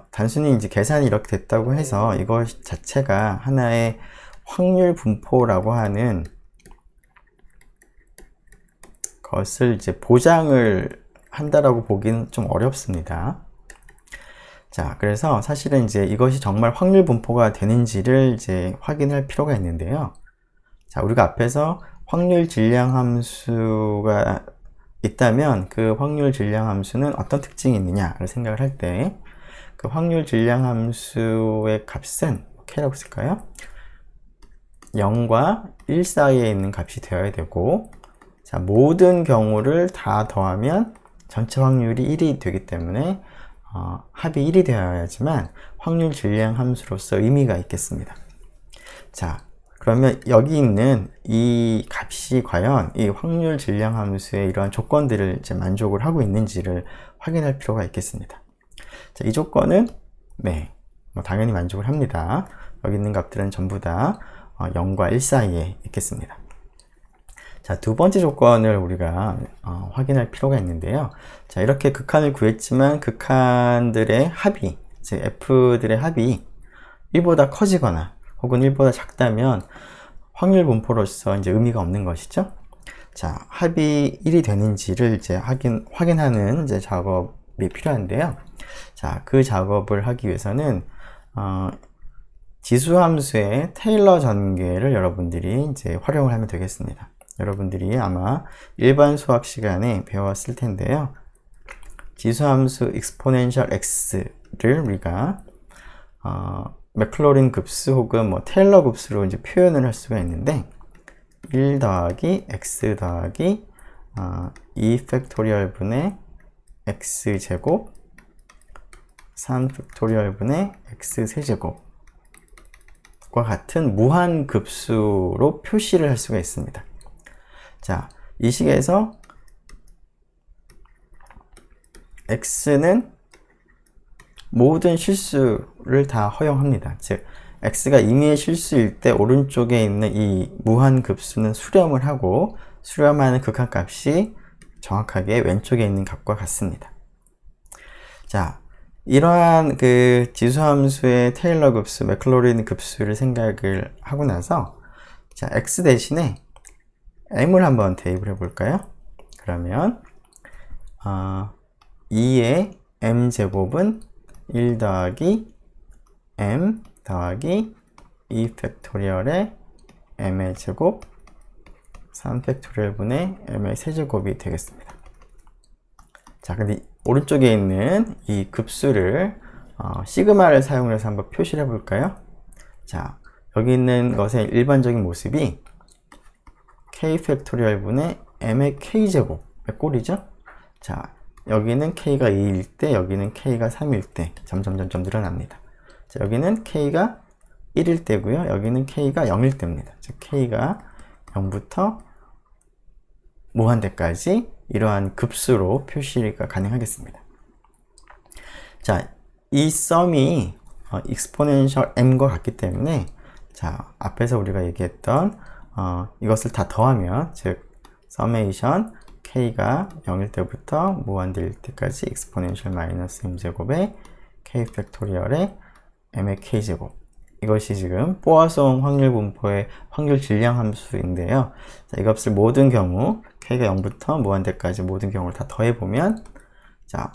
단순히 이제 계산이 이렇게 됐다고 해서 이것 자체가 하나의 확률 분포라고 하는 것을 이제 보장을 한다라고 보기는 좀 어렵습니다. 자, 그래서 사실은 이제 이것이 정말 확률 분포가 되는지를 이제 확인할 필요가 있는데요. 자, 우리가 앞에서 확률 질량 함수가 있다면 그 확률 질량 함수는 어떤 특징이 있느냐를 생각을 할 때 그 확률 질량 함수의 값은 k라고 쓸까요? 0과 1 사이에 있는 값이 되어야 되고, 자, 모든 경우를 다 더하면 전체 확률이 1이 되기 때문에 합이 1이 되어야지만 확률 질량 함수로서 의미가 있겠습니다. 자, 그러면 여기 있는 이 값이 과연 이 확률 질량 함수의 이러한 조건들을 이제 만족을 하고 있는지를 확인할 필요가 있겠습니다. 자, 이 조건은 당연히 만족을 합니다. 여기 있는 값들은 전부 다 0과 1 사이에 있겠습니다. 자, 두 번째 조건을 우리가 확인할 필요가 있는데요. 자, 이렇게 극한을 구했지만 극한들의 합이, 즉 f들의 합이 1보다 커지거나 혹은 1보다 작다면 확률 분포로서 이제 의미가 없는 것이죠. 자, 합이 1이 되는지를 이제 확인하는 이제 작업이 필요한데요. 자, 그 작업을 하기 위해서는 지수함수의 테일러 전개를 여러분들이 이제 활용을 하면 되겠습니다. 여러분들이 아마 일반 수학 시간에 배웠을 텐데요. 지수함수 exponential x를 우리가 맥클로린 급수 혹은 뭐 테일러 급수로 이제 표현을 할 수가 있는데 1 더하기 x 더하기 2 팩토리얼 분의 x 제곱 3 팩토리얼 분의 x 세제곱과 같은 무한 급수로 표시를 할 수가 있습니다. 자, 이 식에서 x는 모든 실수를 다 허용합니다. 즉, x가 임의의 실수일 때 오른쪽에 있는 이 무한 급수는 수렴을 하고 수렴하는 극한값이 정확하게 왼쪽에 있는 값과 같습니다. 자, 이러한 그 지수함수의 테일러 급수, 맥클로린 급수를 생각을 하고 나서 자, x 대신에 m을 한번 대입을 해볼까요? 그러면 2의 m제곱은 1 더하기 m 더하기 2 팩토리얼의 m의 제곱 3 팩토리얼 분의 m의 세제곱이 되겠습니다. 자, 근데 오른쪽에 있는 이 급수를 시그마를 사용해서 한번 표시를 해볼까요? 자, 여기 있는 것의 일반적인 모습이 k 팩토리얼 분의 m의 k제곱의 꼴이죠. 자, 여기는 k가 2일 때, 여기는 k가 3일 때 점점 늘어납니다. 자, 여기는 k가 1일 때고요. 여기는 k가 0일 때입니다. 즉, k가 0부터 무한대까지 이러한 급수로 표시가 가능하겠습니다. 자, 이 썸이 exponential m과 같기 때문에 자, 앞에서 우리가 얘기했던 이것을 다 더하면 즉 summation k가 0일 때부터 무한대일 때까지 exponential 마이너스 m제곱의 k 팩토리얼의 m의 k제곱, 이것이 지금 포화송 확률 분포의 확률 질량 함수인데요. 자, 이 값을 모든 경우 k가 0부터 무한대까지 모든 경우를 다 더해보면 자,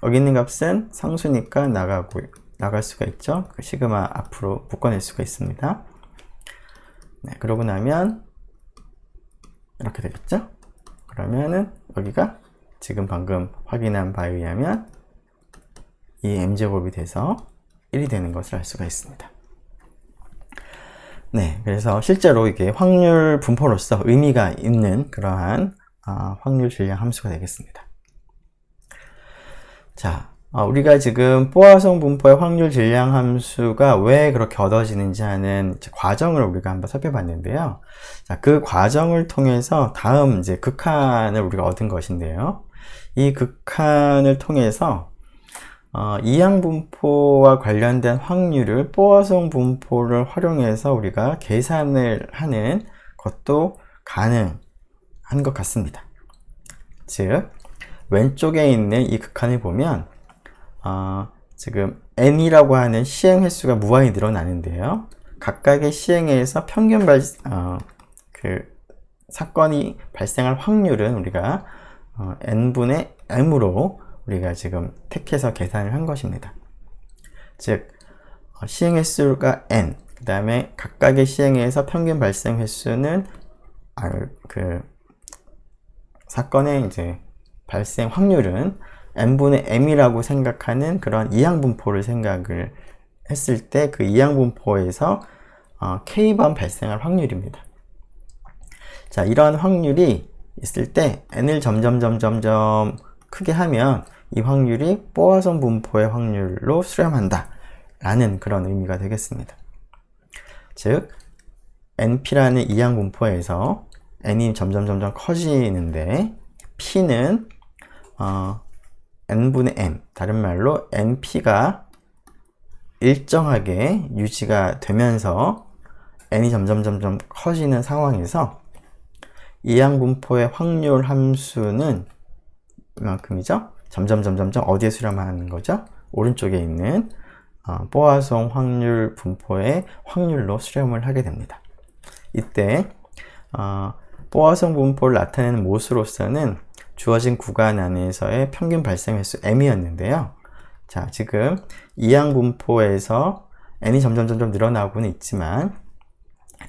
여기 있는 값은 상수니까 나갈 수가 있죠. 그 시그마 앞으로 묶어낼 수가 있습니다. 네, 그러고 나면 이렇게 되겠죠. 그러면은 여기가 지금 방금 확인한 바에 의하면 이 m제곱이 돼서 1이 되는 것을 알 수가 있습니다. 네, 그래서 실제로 이게 확률 분포로서 의미가 있는 그러한 확률 질량 함수가 되겠습니다. 자, 우리가 지금 뽀아송 분포의 확률 질량 함수가 왜 그렇게 얻어지는지 하는 과정을 우리가 한번 살펴봤는데요. 자, 그 과정을 통해서 다음 이제 극한을 우리가 얻은 것인데요. 이 극한을 통해서 이항 분포와 관련된 확률을 뽀아송 분포를 활용해서 우리가 계산을 하는 것도 가능한 것 같습니다. 즉, 왼쪽에 있는 이 극한을 보면 지금 n이라고 하는 시행 횟수가 무한히 늘어나는데요. 각각의 시행에서 평균 사건이 발생할 확률은 우리가 n분의 m으로 우리가 지금 택해서 계산을 한 것입니다. 즉, 시행 횟수가 n, 그 다음에 각각의 시행에서 평균 발생 횟수는 사건의 이제 발생 확률은 n분의 m이라고 생각하는 그런 이항분포를 생각을 했을 때 그 이항분포에서 k번 발생할 확률입니다. 자, 이러한 확률이 있을 때 n을 점점 크게 하면 이 확률이 뽀아송 분포의 확률로 수렴한다 라는 그런 의미가 되겠습니다. 즉, np라는 이항분포에서 n이 점점 커지는데 p는 n분의 m, 다른 말로 np가 일정하게 유지가 되면서 n이 점점 커지는 상황에서 이항분포의 확률 함수는 이만큼이죠. 점점 어디에 수렴하는 거죠? 오른쪽에 있는 뽀아송 확률 분포의 확률로 수렴을 하게 됩니다. 이때 뽀아송 분포를 나타내는 못으로서는 주어진 구간 안에서의 평균 발생 횟수 m이었는데요. 자, 지금 이항 분포에서 n이 점점 늘어나고는 있지만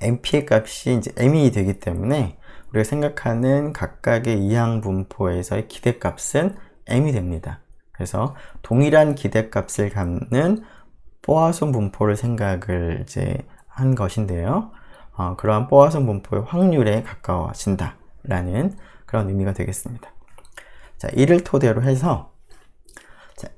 np의 값이 이제 m이 되기 때문에 우리가 생각하는 각각의 이항 분포에서의 기대값은 m이 됩니다. 그래서 동일한 기대값을 갖는 뽀아송 분포를 생각을 이제 한 것인데요. 그러한 뽀아송 분포의 확률에 가까워진다 라는 그런 의미가 되겠습니다. 자, 이를 토대로 해서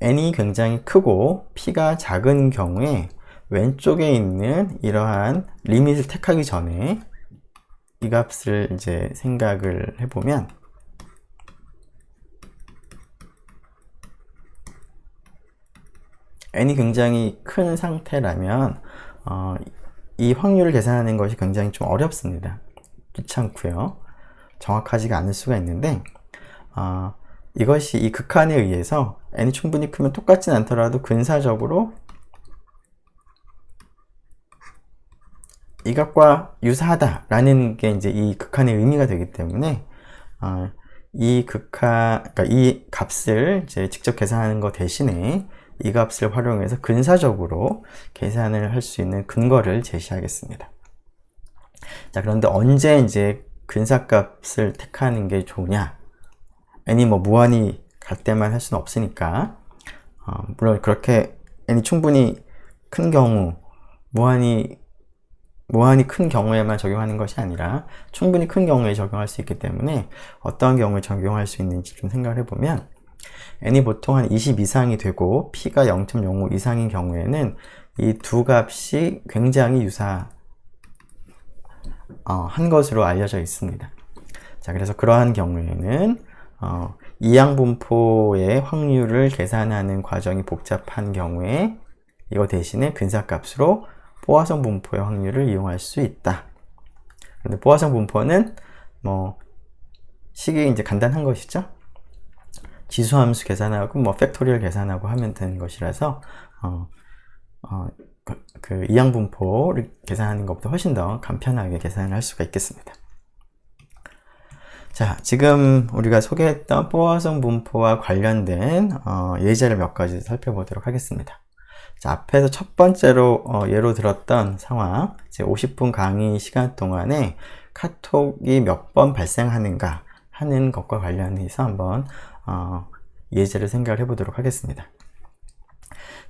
n이 굉장히 크고 p가 작은 경우에 왼쪽에 있는 이러한 리밋을 택하기 전에 이 값을 이제 생각을 해보면 n이 굉장히 큰 상태라면 이 확률을 계산하는 것이 굉장히 좀 어렵습니다. 귀찮고요. 정확하지가 않을 수가 있는데 이것이 이 극한에 의해서 n이 충분히 크면 똑같진 않더라도 근사적으로 이 값과 유사하다라는 게 이제 이 극한의 의미가 되기 때문에 그러니까 이 값을 이제 직접 계산하는 것 대신에 이 값을 활용해서 근사적으로 계산을 할 수 있는 근거를 제시하겠습니다. 자, 그런데 언제 이제 근사값을 택하는 게 좋으냐? n이 뭐 무한히 갈 때만 할 수는 없으니까 물론 그렇게 n이 충분히 큰 경우 무한히 큰 경우에만 적용하는 것이 아니라 충분히 큰 경우에 적용할 수 있기 때문에 어떤 경우에 적용할 수 있는지 좀 생각을 해보면 n이 보통 한 20 이상이 되고 p가 0.05 이상인 경우에는 이 두 값이 굉장히 유사한 것으로 알려져 있습니다. 자, 그래서 그러한 경우에는 이항분포의 확률을 계산하는 과정이 복잡한 경우에 이거 대신에 근사값으로 뽀아송 분포의 확률을 이용할 수 있다. 그런데 뽀아송 분포는 식이 이제 간단한 것이죠. 지수함수 계산하고 팩토리얼 계산하고 하면 되는 것이라서 그 이항 분포를 계산하는 것보다 훨씬 더 간편하게 계산을 할 수가 있겠습니다. 자, 지금 우리가 소개했던 포화성 분포와 관련된 예제를 몇 가지 살펴보도록 하겠습니다. 자, 앞에서 첫 번째로 예로 들었던 상황, 이제 50분 강의 시간 동안에 카톡이 몇 번 발생하는가 하는 것과 관련해서 한번 예제를 생각을 해보도록 하겠습니다.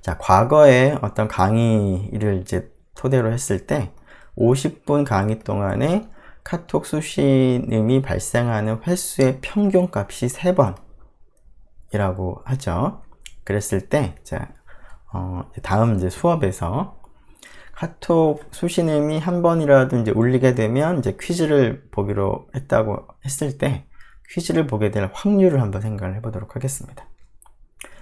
자, 과거에 어떤 강의를 이제 토대로 했을 때 50분 강의 동안에 카톡 수신음이 발생하는 횟수의 평균 값이 3번이라고 하죠. 그랬을 때, 자, 다음 이제 수업에서 카톡 수신음이 한 번이라도 이제 울리게 되면 이제 퀴즈를 보기로 했다고 했을 때 퀴즈를 보게 될 확률을 한번 생각을 해보도록 하겠습니다.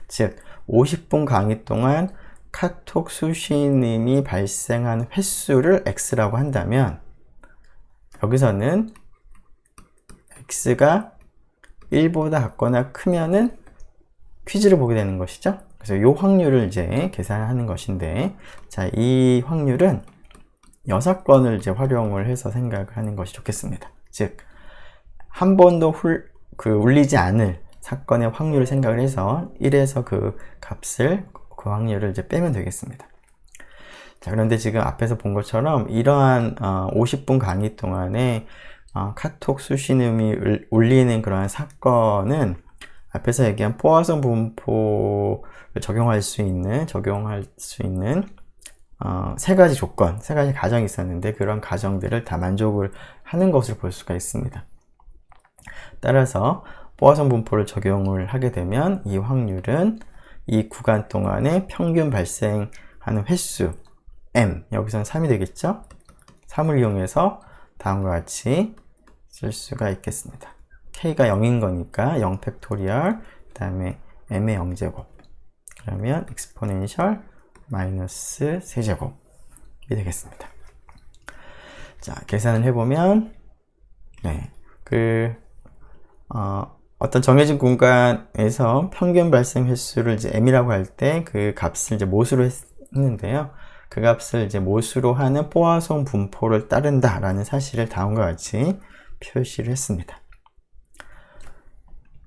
즉, 50분 강의 동안 카톡 수신음이 발생한 횟수를 X라고 한다면 여기서는 X가 1보다 같거나 크면은 퀴즈를 보게 되는 것이죠. 그래서 이 확률을 이제 계산하는 것인데, 자, 이 확률은 6건을 이제 활용을 해서 생각을 하는 것이 좋겠습니다. 즉, 한 번도 울리지 않을 사건의 확률을 생각을 해서 1에서 그 확률을 이제 빼면 되겠습니다. 자, 그런데 지금 앞에서 본 것처럼 이러한 50분 강의 동안에 카톡 수신음이 울리는 그러한 사건은 앞에서 얘기한 포화성 분포를 적용할 수 있는 세 가지 조건, 세 가지 가정이 있었는데 그런 가정들을 다 만족을 하는 것을 볼 수가 있습니다. 따라서 포화성 분포를 적용을 하게 되면 이 확률은 이 구간 동안에 평균 발생하는 획수 M, 여기서는 3이 되겠죠? 3을 이용해서 다음과 같이 쓸 수가 있겠습니다. K가 0인 거니까 0 팩토리얼, 그 다음에 M의 0제곱, 그러면 exponential 마이너스 세제곱이 되겠습니다. 자, 계산을 해보면, 네, 어떤 정해진 공간에서 평균 발생 횟수를 이제 M이라고 할 때 그 값을 이제 못으로 했는데요. 그 값을 이제 못으로 하는 포화성 분포를 따른다라는 사실을 다음과 같이 표시를 했습니다.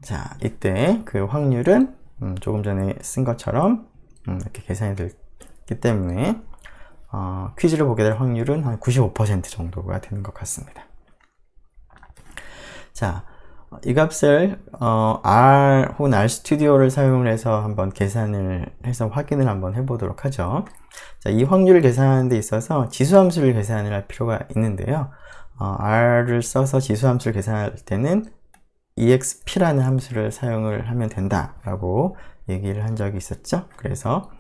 자, 이때 그 확률은 조금 전에 쓴 것처럼 이렇게 계산이 됐기 때문에 퀴즈를 보게 될 확률은 한 95% 정도가 되는 것 같습니다. 자, 이 값을 R 혹은 RStudi오를 사용을 해서 한번 계산을 해서 확인을 한번 해보도록 하죠. 자, 이 확률을 계산하는 데 있어서 지수함수를 계산을 할 필요가 있는데요. R을 써서 지수함수를 계산할 때는 exp라는 함수를 사용을 하면 된다라고 얘기를 한 적이 있었죠. 그래서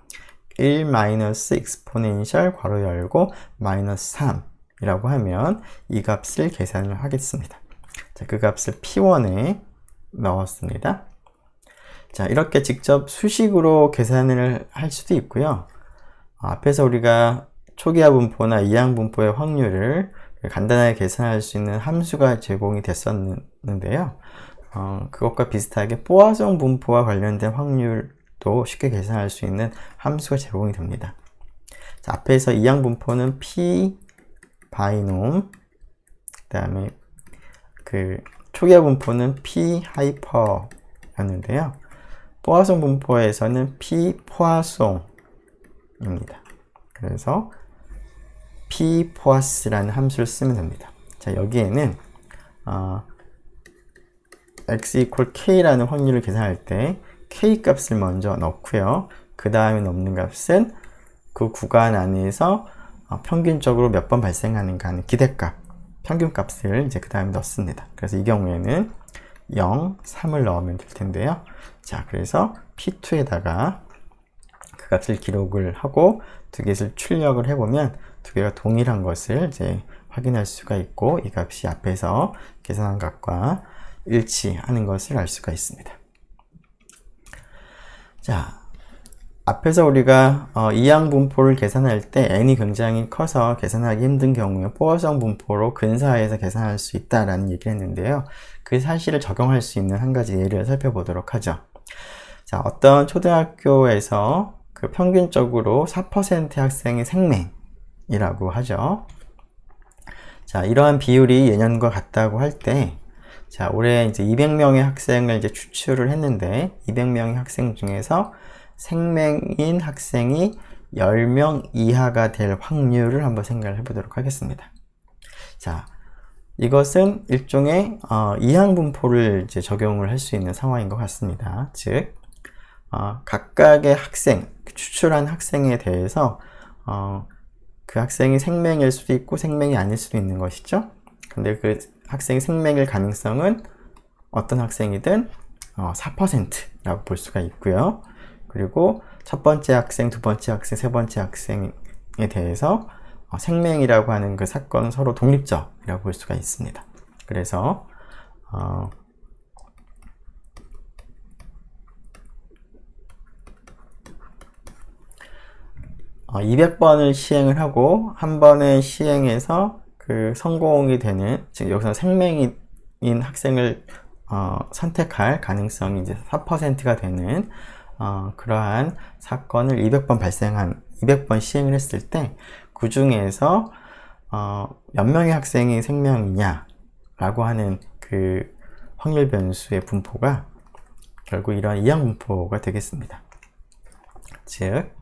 1 마이너스 exponential 괄호 열고 마이너스 3이라고 하면 이 값을 계산을 하겠습니다. 자, 그 값을 P1에 넣었습니다. 자, 이렇게 직접 수식으로 계산을 할 수도 있고요. 앞에서 우리가 초기화 분포나 이항 분포의 확률을 간단하게 계산할 수 있는 함수가 제공이 됐었는데요. 그것과 비슷하게 포화성 분포와 관련된 확률도 쉽게 계산할 수 있는 함수가 제공이 됩니다. 자, 앞에서 이항 분포는 P 바이놈, 그 다음에 그 초기화 분포는 P 하이퍼였는데요. 포화성 분포에서는 P 포화송입니다. 그래서 P 포화스라는 함수를 쓰면 됩니다. 자, 여기에는 x equal k라는 확률을 계산할 때 k 값을 먼저 넣고요. 그 다음에 넣는 값은 그 구간 안에서 평균적으로 몇 번 발생하는가 하는 기대값, 평균값을 이제 그 다음에 넣습니다. 그래서 이 경우에는 0, 3을 넣으면 될 텐데요. 자, 그래서 P2에다가 그 값을 기록을 하고 두 개를 출력을 해보면 두 개가 동일한 것을 이제 확인할 수가 있고 이 값이 앞에서 계산한 값과 일치하는 것을 알 수가 있습니다. 자, 앞에서 우리가 이항 분포를 계산할 때 n이 굉장히 커서 계산하기 힘든 경우에 포화성 분포로 근사해서 계산할 수 있다라는 얘기를 했는데요. 그 사실을 적용할 수 있는 한 가지 예를 살펴보도록 하죠. 자, 어떤 초등학교에서 그 평균적으로 4%의 학생이 생맹이라고 하죠. 자, 이러한 비율이 예년과 같다고 할 때 자, 올해 이제 200명의 학생을 이제 추출을 했는데 200명의 학생 중에서 생맹인 학생이 10명 이하가 될 확률을 한번 생각을 해보도록 하겠습니다. 자, 이것은 일종의 이항분포를 이제 적용을 할 수 있는 상황인 것 같습니다. 즉, 각각의 학생, 추출한 학생에 대해서 그 학생이 생맹일 수도 있고 생맹이 아닐 수도 있는 것이죠. 근데 그 학생이 생맹일 가능성은 어떤 학생이든 4%라고 볼 수가 있고요. 그리고 첫 번째 학생, 두 번째 학생, 세 번째 학생에 대해서 생맹이라고 하는 그 사건은 서로 독립적이라고 볼 수가 있습니다. 그래서 200번을 시행을 하고 한 번에 시행해서 그 성공이 되는, 즉 여기서 생맹인 학생을 선택할 가능성이 이제 4%가 되는 그러한 사건을 200번 시행을 했을 때 그 중에서 몇 명의 학생이 생명이냐 라고 하는 그 확률 변수의 분포가 결국 이러한 이항 분포가 되겠습니다. 즉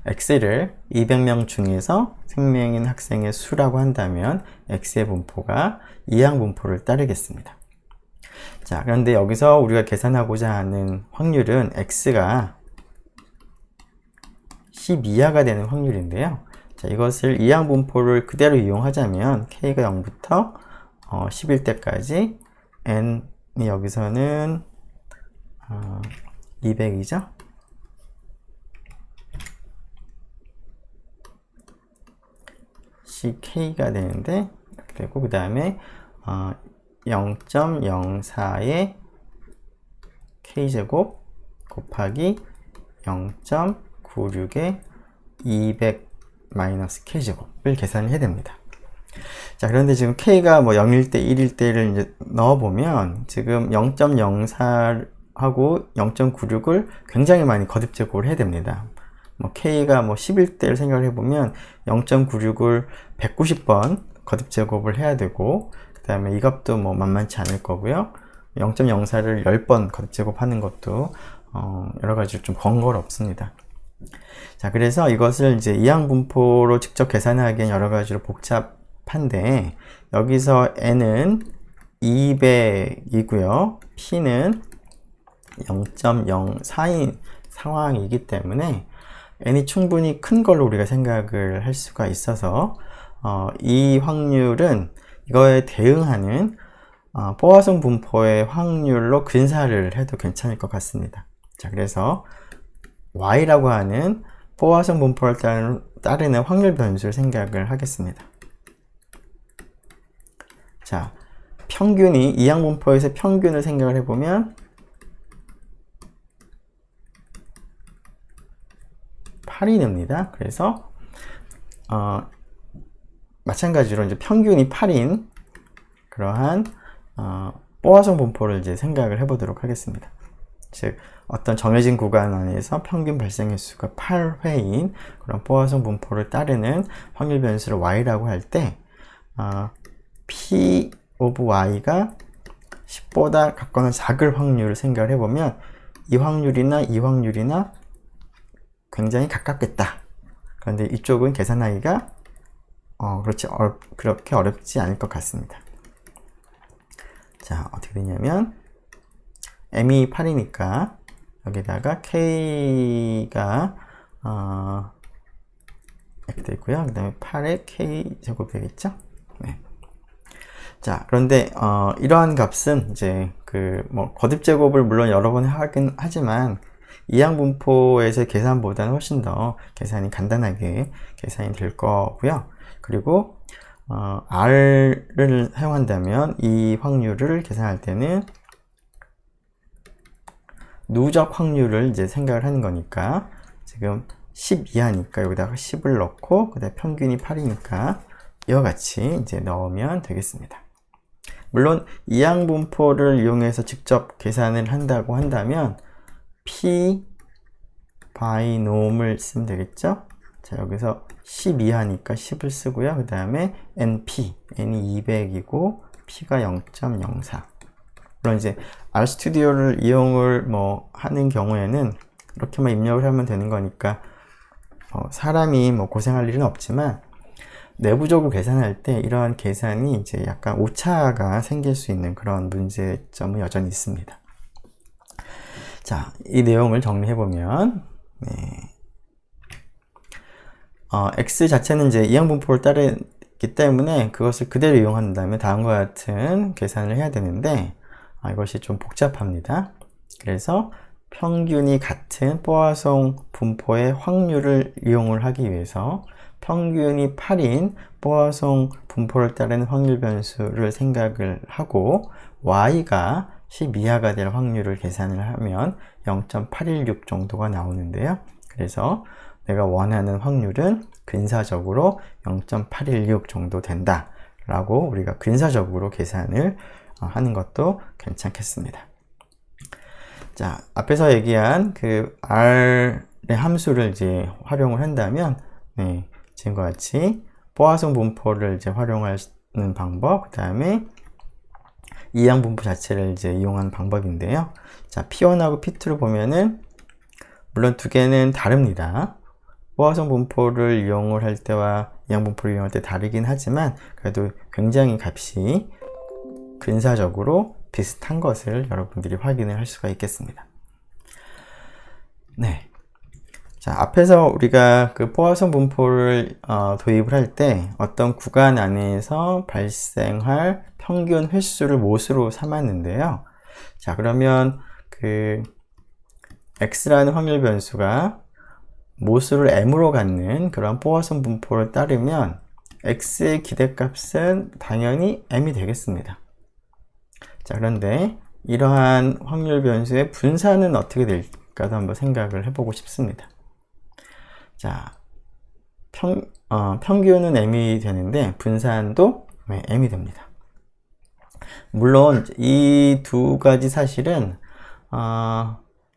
x를 200명 중에서 생명인 학생의 수라고 한다면 x의 분포가 이항 분포를 따르겠습니다. 자, 그런데 여기서 우리가 계산하고자 하는 확률은 x가 10 이하가 되는 확률인데요. 자, 이것을 이항 분포를 그대로 이용하자면 k가 0부터 10일 때까지 n이 여기서는 200이죠. ck가 되는데 이렇게 되고, 그 다음에 0.04의 k제곱 곱하기 0.96의 200 마이너스 k제곱을 계산을 해야 됩니다. 자, 그런데 지금 k가 뭐 0일 때 1일 때를 이제 넣어보면 지금 0.04하고 0.96을 굉장히 많이 거듭 제곱을 해야 됩니다. 뭐 k가 뭐 10일 때를 생각을 해보면 0.96을 190번 거듭 제곱을 해야 되고, 그 다음에 이 값도 뭐 만만치 않을 거고요. 0.04를 10번 거듭 제곱하는 것도 여러 가지로 좀 번거롭습니다. 자, 그래서 이것을 이제 이항 분포로 직접 계산하기엔 여러 가지로 복잡한데, 여기서 n은 200이고요. p는 0.04인 상황이기 때문에 n이 충분히 큰 걸로 우리가 생각을 할 수가 있어서 이 확률은 이거에 대응하는 포화성 분포의 확률로 근사를 해도 괜찮을 것 같습니다. 자, 그래서 y라고 하는 포화성 분포를 따르는 확률 변수를 생각을 하겠습니다. 자, 평균이 이항 분포에서 평균을 생각을 해보면 8이 됩니다. 그래서 마찬가지로 이제 평균이 8인 그러한 포화성 분포를 이제 생각을 해보도록 하겠습니다. 즉 어떤 정해진 구간 안에서 평균 발생 횟수가 8회인 그런 포화성 분포를 따르는 확률 변수를 y라고 할 때 p of y가 10보다 같거나 작을 확률을 생각을 해보면 이 확률이나 굉장히 가깝겠다. 그런데 이쪽은 계산하기가 그렇게 어렵지 않을 것 같습니다. 자, 어떻게 되냐면 m이 8이니까 여기다가 k가 이렇게 되고요. 그 다음에 8의 k 제곱 되겠죠? 네. 자, 그런데 이러한 값은 이제 뭐 거듭 제곱을 물론 여러 번 하긴 하지만 이항 분포에서 계산보다는 훨씬 더 계산이 간단하게 계산이 될 거고요. 그리고 r를 사용한다면 이 확률을 계산할 때는 누적 확률을 이제 생각을 하는 거니까 지금 10 이하니까 여기다가 10을 넣고 그다음에 평균이 8이니까 이와 같이 이제 넣으면 되겠습니다. 물론 이항 분포를 이용해서 직접 계산을 한다고 한다면 p 바이놈을 쓰면 되겠죠? 자, 여기서 10 이하니까 10을 쓰고요. 그 다음에 np, n이 200이고 p가 0.04. 물론 이제 RStudi오를 이용을 뭐 하는 경우에는 이렇게만 입력을 하면 되는 거니까 사람이 뭐 고생할 일은 없지만, 내부적으로 계산할 때 이러한 계산이 이제 약간 오차가 생길 수 있는 그런 문제점은 여전히 있습니다. 자, 이 내용을 정리해보면, x 자체는 이제 이항분포를 따르기 때문에 그것을 그대로 이용한다면 다음과 같은 계산을 해야 되는데, 이것이 좀 복잡합니다. 그래서 평균이 같은 뽀아송 분포의 확률을 이용을 하기 위해서 평균이 8인 뽀아송 분포를 따르는 확률 변수를 생각을 하고, y가 10 이하가 될 확률을 계산을 하면 0.816 정도가 나오는데요. 그래서 내가 원하는 확률은 근사적으로 0.816 정도 된다 라고 우리가 근사적으로 계산을 하는 것도 괜찮겠습니다. 자, 앞에서 얘기한 그 R의 함수를 이제 활용을 한다면, 지금과 같이 뽀아송 분포를 이제 활용하는 방법, 그 다음에 이항 분포 자체를 이제 이용하는 방법인데요. 자, P1하고 P2를 보면은, 물론 두 개는 다릅니다. 뽀아송 분포를 이용을 할 때와 이항 분포를 이용할 때 다르긴 하지만, 그래도 굉장히 값이 근사적으로 비슷한 것을 여러분들이 확인을 할 수가 있겠습니다. 네. 자, 앞에서 우리가 그 뽀아송 분포를 도입을 할 때 어떤 구간 안에서 발생할 평균 횟수를 못으로 삼았는데요. 자, 그러면 그 x라는 확률 변수가 못을 m으로 갖는 그런 뽀아송 분포를 따르면 x의 기대값은 당연히 m이 되겠습니다. 자, 그런데 이러한 확률 변수의 분산은 어떻게 될까도 한번 생각을 해보고 싶습니다. 자, 평균은 m이 되는데 분산도 m이 됩니다. 물론 이 두 가지 사실은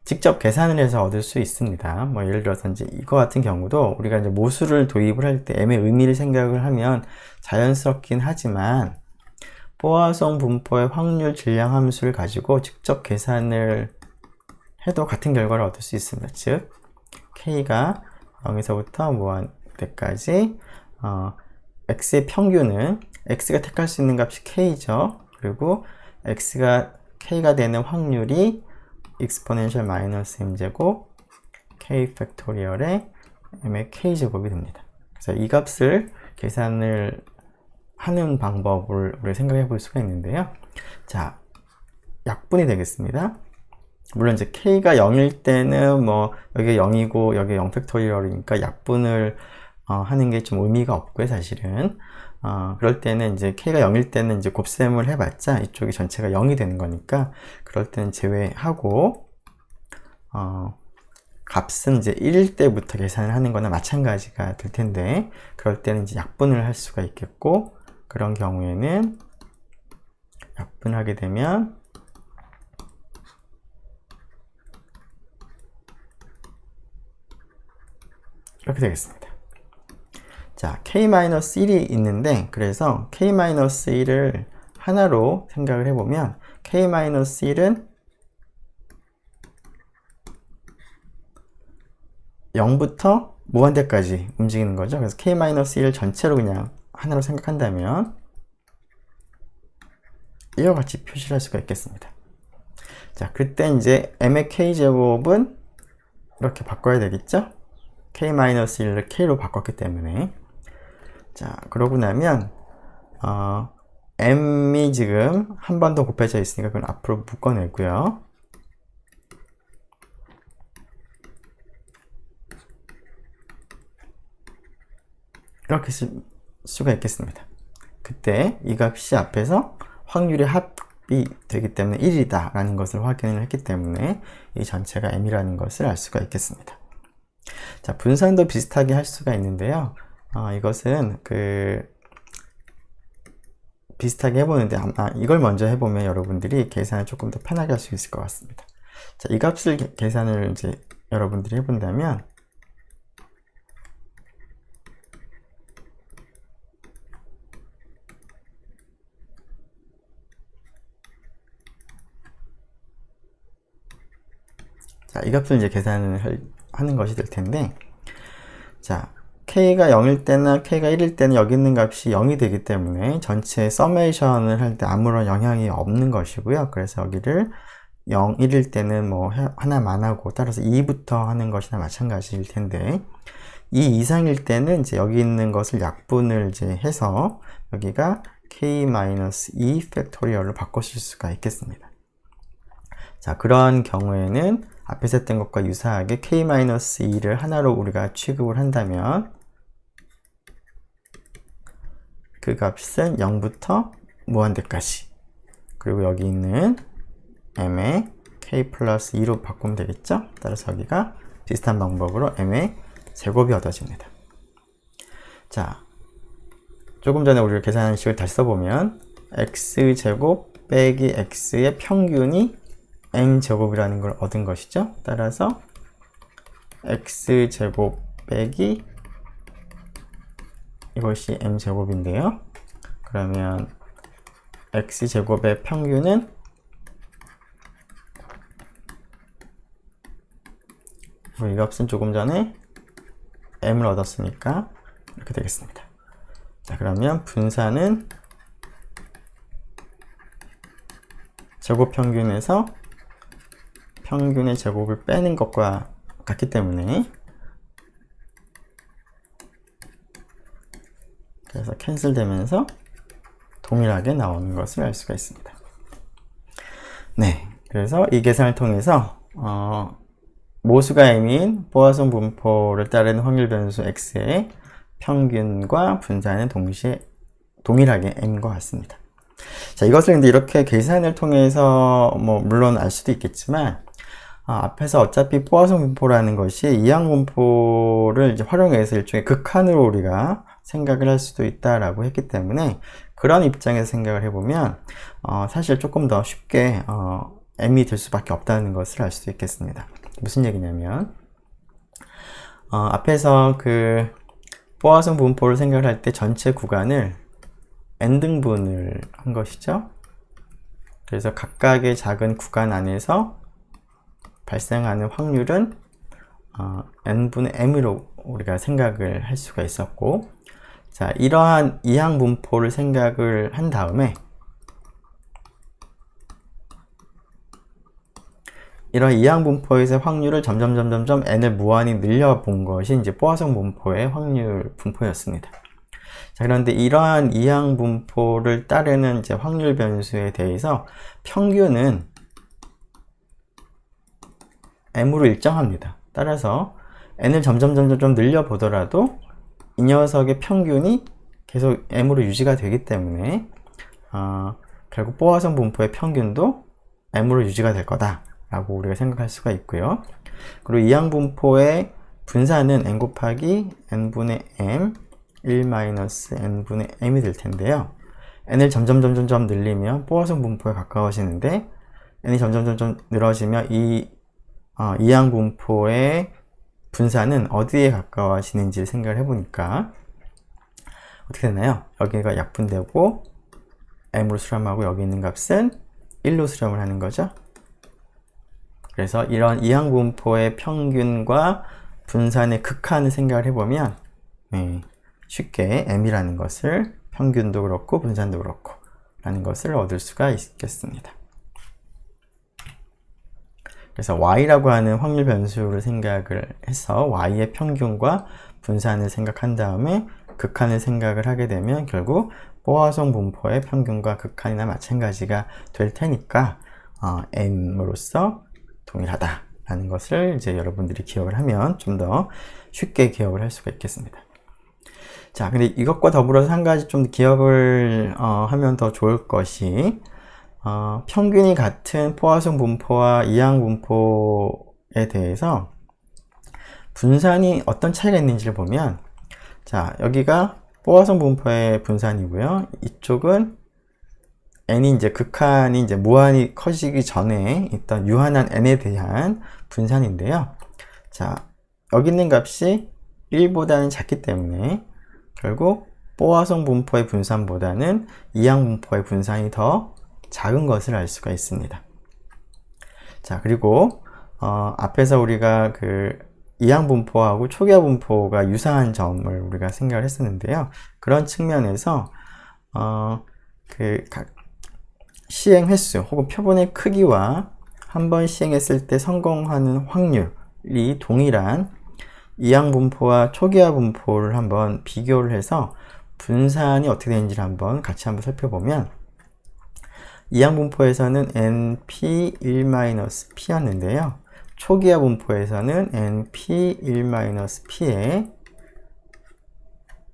직접 계산을 해서 얻을 수 있습니다. 뭐 예를 들어서 이제 이거 같은 경우도 우리가 이제 모수를 도입을 할 때 m의 의미를 생각을 하면 자연스럽긴 하지만, 뽀아송 분포의 확률 질량 함수를 가지고 직접 계산을 해도 같은 결과를 얻을 수 있습니다. 즉, k가 0에서부터 무한 때까지 x의 평균은, x가 택할 수 있는 값이 k죠. 그리고 k가 되는 확률이 exponential 마이너스 m제곱 k 팩토리얼의 m의 k제곱이 됩니다. 그래서 이 값을 계산을 하는 방법을 우리 생각해 볼 수가 있는데요. 자, 약분이 되겠습니다. 물론 이제 k가 0일 때는 뭐 여기 0이고 여기 0 팩토리얼이니까 약분을 하는 게 좀 의미가 없고요, 사실은. 그럴 때는 이제 k가 0일 때는 이제 곱셈을 해봤자 이쪽이 전체가 0이 되는 거니까, 그럴 때는 제외하고 값은 이제 1일 때부터 계산을 하는 거나 마찬가지가 될 텐데, 그럴 때는 이제 약분을 할 수가 있겠고, 그런 경우에는 약분하게 되면 이렇게 되겠습니다. 자, k-1이 있는데, 그래서 k-1을 하나로 생각을 해보면 k-1은 0부터 무한대까지 움직이는 거죠. 그래서 k-1 전체로 그냥 하나로 생각한다면 이와 같이 표시를 할 수가 있겠습니다. 자, 그때 이제 m의 k제곱은 이렇게 바꿔야 되겠죠? k-1을 k로 바꿨기 때문에. 자, 그러고 나면 m이 지금 한 번 더 곱해져 있으니까 그건 앞으로 묶어내고요. 이렇게 쓸 수가 있겠습니다. 그때 이 값이 앞에서 확률의 합이 되기 때문에 1이다 라는 것을 확인을 했기 때문에 이 전체가 m이라는 것을 알 수가 있겠습니다. 자, 분산도 비슷하게 할 수가 있는데요. 이것은 비슷하게 해보는데 아마 이걸 먼저 해보면 여러분들이 계산을 조금 더 편하게 할 수 있을 것 같습니다. 자, 이 값을 계산을 이제 여러분들이 해본다면, 자, 이 값을 이제 계산을 하는 것이 될 텐데, 자, k가 0일 때나 k가 1일 때는 여기 있는 값이 0이 되기 때문에 전체 서메이션을 할 때 아무런 영향이 없는 것이고요. 그래서 여기를 0, 1일 때는 뭐 하나만 하고, 따라서 2부터 하는 것이나 마찬가지일 텐데, 2 이상일 때는 이제 여기 있는 것을 약분을 이제 해서 여기가 k-2 팩토리얼로 바꾸실 수가 있겠습니다. 자, 그런 경우에는 앞에서 했던 것과 유사하게 k-2를 하나로 우리가 취급을 한다면 그 값은 0부터 무한대까지, 그리고 여기 있는 m의 k 플러스 2로 바꾸면 되겠죠? 따라서 여기가 비슷한 방법으로 m의 제곱이 얻어집니다. 자, 조금 전에 우리가 계산한 식을 다시 써보면 x제곱 빼기 x의 평균이 m제곱이라는 걸 얻은 것이죠. 따라서 x제곱 빼기 이것이 m제곱인데요. 그러면 x제곱의 평균은 이 값은 조금 전에 m을 얻었으니까 이렇게 되겠습니다. 자, 그러면 분산은 제곱 평균에서 평균의 제곱을 빼는 것과 같기 때문에, 그래서 캔슬되면서 동일하게 나오는 것을 알 수가 있습니다. 네, 그래서 이 계산을 통해서 모수가 m인 포화송 분포를 따르는 확률 변수 x의 평균과 분산은 동시에 동일하게 m과 같습니다. 자, 이것을 근데 이렇게 계산을 통해서 뭐 물론 알 수도 있겠지만, 앞에서 어차피 포화송 분포라는 것이 이항 분포를 이제 활용해서 일종의 극한으로 우리가 생각을 할 수도 있다라고 했기 때문에, 그런 입장에서 생각을 해보면 사실 조금 더 쉽게 m이 될 수밖에 없다는 것을 알 수도 있겠습니다. 무슨 얘기냐면, 앞에서 그 포화송 분포를 생각을 할 때 전체 구간을 n등분을 한 것이죠. 그래서 각각의 작은 구간 안에서 발생하는 확률은 n분의 m으로 우리가 생각을 할 수가 있었고, 자, 이러한 이항 분포를 생각을 한 다음에 이런 이항 분포에서 확률을 점점 n을 무한히 늘려본 것이 이제 포화송 분포의 확률 분포였습니다. 자, 그런데 이러한 이항 분포를 따르는 이제 확률 변수에 대해서 평균은 m으로 일정합니다. 따라서 n을 점점 늘려보더라도 이 녀석의 평균이 계속 m으로 유지가 되기 때문에 결국 포화송 분포의 평균도 m으로 유지가 될 거다 라고 우리가 생각할 수가 있고요. 그리고 이항 분포의 분산은 n 곱하기 n분의 m 1-n분의 m이 될 텐데요. n을 점점 늘리면 포화송 분포에 가까워지는데, n이 점점 늘어지면 이 이항 분포의 분산은 어디에 가까워지는지를 생각을 해보니까 어떻게 되나요? 여기가 약분되고 m으로 수렴하고 여기 있는 값은 1로 수렴을 하는 거죠. 그래서 이런 이항 분포의 평균과 분산의 극한을 생각을 해보면 쉽게 m이라는 것을 평균도 그렇고 분산도 그렇고 라는 것을 얻을 수가 있겠습니다. 그래서 y라고 하는 확률 변수를 생각을 해서 y의 평균과 분산을 생각한 다음에 극한을 생각을 하게 되면 결국 포화송 분포의 평균과 극한이나 마찬가지가 될 테니까 m으로서 동일하다라는 것을 이제 여러분들이 기억을 하면 좀 더 쉽게 기억을 할 수가 있겠습니다. 자, 근데 이것과 더불어서 한 가지 좀 기억을 하면 더 좋을 것이, 평균이 같은 포화송 분포와 이항 분포에 대해서 분산이 어떤 차이가 있는지를 보면, 자, 여기가 포화송 분포의 분산이고요. 이쪽은 n이 이제 극한이 이제 무한히 커지기 전에 있던 유한한 n에 대한 분산인데요. 자, 여기 있는 값이 1보다는 작기 때문에 결국 포화송 분포의 분산보다는 이항 분포의 분산이 더 작은 것을 알 수가 있습니다. 자, 그리고 앞에서 우리가 그 이항 분포하고 초기화 분포가 유사한 점을 우리가 생각을 했었는데요. 그런 측면에서 각 시행 횟수 혹은 표본의 크기와 한 번 시행했을 때 성공하는 확률이 동일한 이항 분포와 초기화 분포를 한번 비교를 해서 분산이 어떻게 되는지를 한번 같이 한번 살펴보면, 이항 분포에서는 np1-p였는데요. 초기화 분포에서는 np1-p에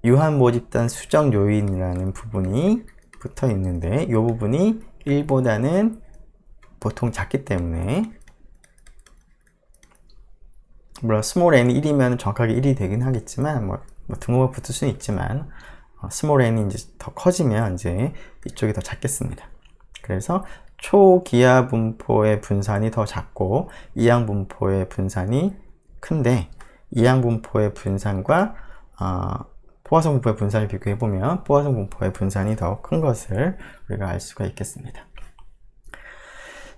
유한 모집단 수정 요인이라는 부분이 붙어 있는데, 이 부분이 1보다는 보통 작기 때문에, 물론 스몰 n이 1이면 정확하게 1이 되긴 하겠지만, 뭐 등호가 붙을 수는 있지만, 스몰 n이 이제 더 커지면 이제 이쪽이 더 작겠습니다. 그래서 초기하 분포의 분산이 더 작고 이항 분포의 분산이 큰데, 이항 분포의 분산과 포화성 분포의 분산을 비교해 보면 포화성 분포의 분산이 더 큰 것을 우리가 알 수가 있겠습니다.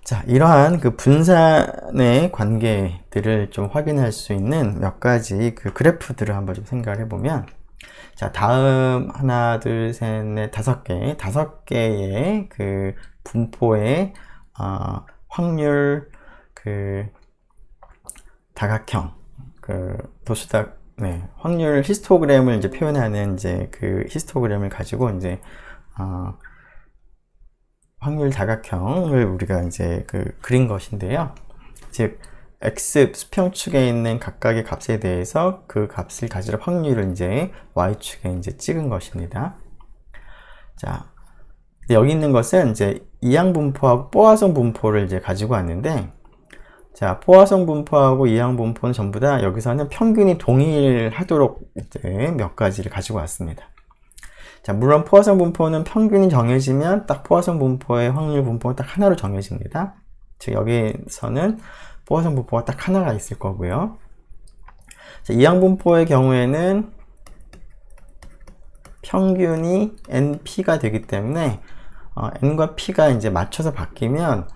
자, 이러한 그 분산의 관계들을 좀 확인할 수 있는 몇 가지 그 그래프들을 한번 좀 생각을 해보면, 자, 다음 하나, 둘, 셋, 넷, 다섯 개의 그 분포의 확률 그 다각형 그 도수닥 확률 히스토그램을 이제 표현하는 이제 그 히스토그램을 가지고 이제 확률 다각형을 우리가 이제 그린 것인데요. 즉 x 수평축에 있는 각각의 값에 대해서 그 값을 가질 확률을 이제 y축에 이제 찍은 것입니다. 자, 여기 있는 것은 이제 이항 분포하고 포화성 분포를 이제 가지고 왔는데, 자, 포화성 분포하고 이항 분포는 전부 다 여기서는 평균이 동일하도록 이제 몇 가지를 가지고 왔습니다. 자, 물론 포화성 분포는 평균이 정해지면 딱 포화성 분포의 확률 분포가 딱 하나로 정해집니다. 즉 여기서는 포화성 분포가 딱 하나가 있을 거고요. 자, 이항 분포의 경우에는 평균이 np가 되기 때문에 n과 p가 이제 맞춰서 바뀌면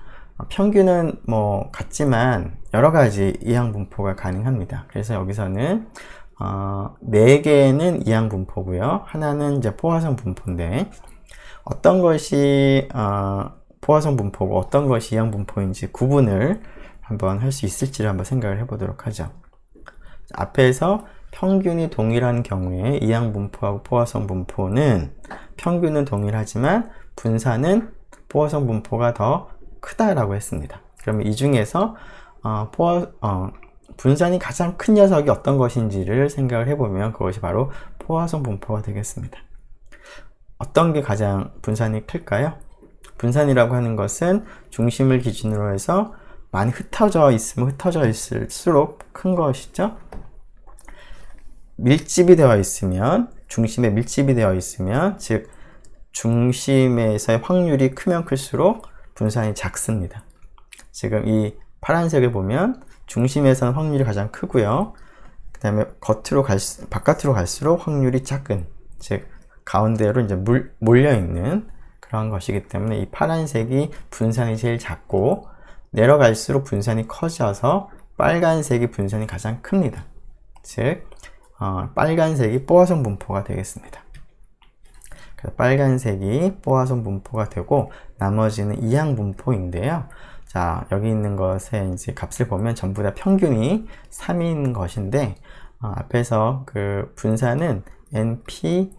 평균은 뭐 같지만 여러 가지 이항 분포가 가능합니다. 그래서 여기서는 4개는 이항 분포고요. 하나는 이제 포화성 분포인데, 어떤 것이 포화성 분포고 어떤 것이 이항 분포인지 구분을 한번 할 수 있을지를 한번 생각을 해보도록 하죠. 앞에서 평균이 동일한 경우에 이항 분포하고 포화성 분포는 평균은 동일하지만 분산은 포화성 분포가 더 크다라고 했습니다. 그러면 이 중에서 분산이 가장 큰 녀석이 어떤 것인지를 생각을 해보면 그것이 바로 포화성 분포가 되겠습니다. 어떤 게 가장 분산이 클까요? 분산이라고 하는 것은 중심을 기준으로 해서 많이 흩어져 있을수록 큰 것이죠. 밀집이 되어 있으면, 중심에 밀집이 되어 있으면, 즉 중심에서의 확률이 크면 클수록 분산이 작습니다. 지금 이 파란색을 보면 중심에서는 확률이 가장 크고요. 그 다음에 바깥으로 갈수록 확률이 작은, 즉 가운데로 이제 몰려 있는 그런 것이기 때문에 이 파란색이 분산이 제일 작고, 내려갈수록 분산이 커져서 빨간색이 분산이 가장 큽니다. 즉 빨간색이 포화성 분포가 되겠습니다. 그래서 빨간색이 포화성 분포가 되고, 나머지는 이항 분포인데요. 자, 여기 있는 것의 이제 값을 보면 전부 다 평균이 3인 것인데, 앞에서 그 분산은 np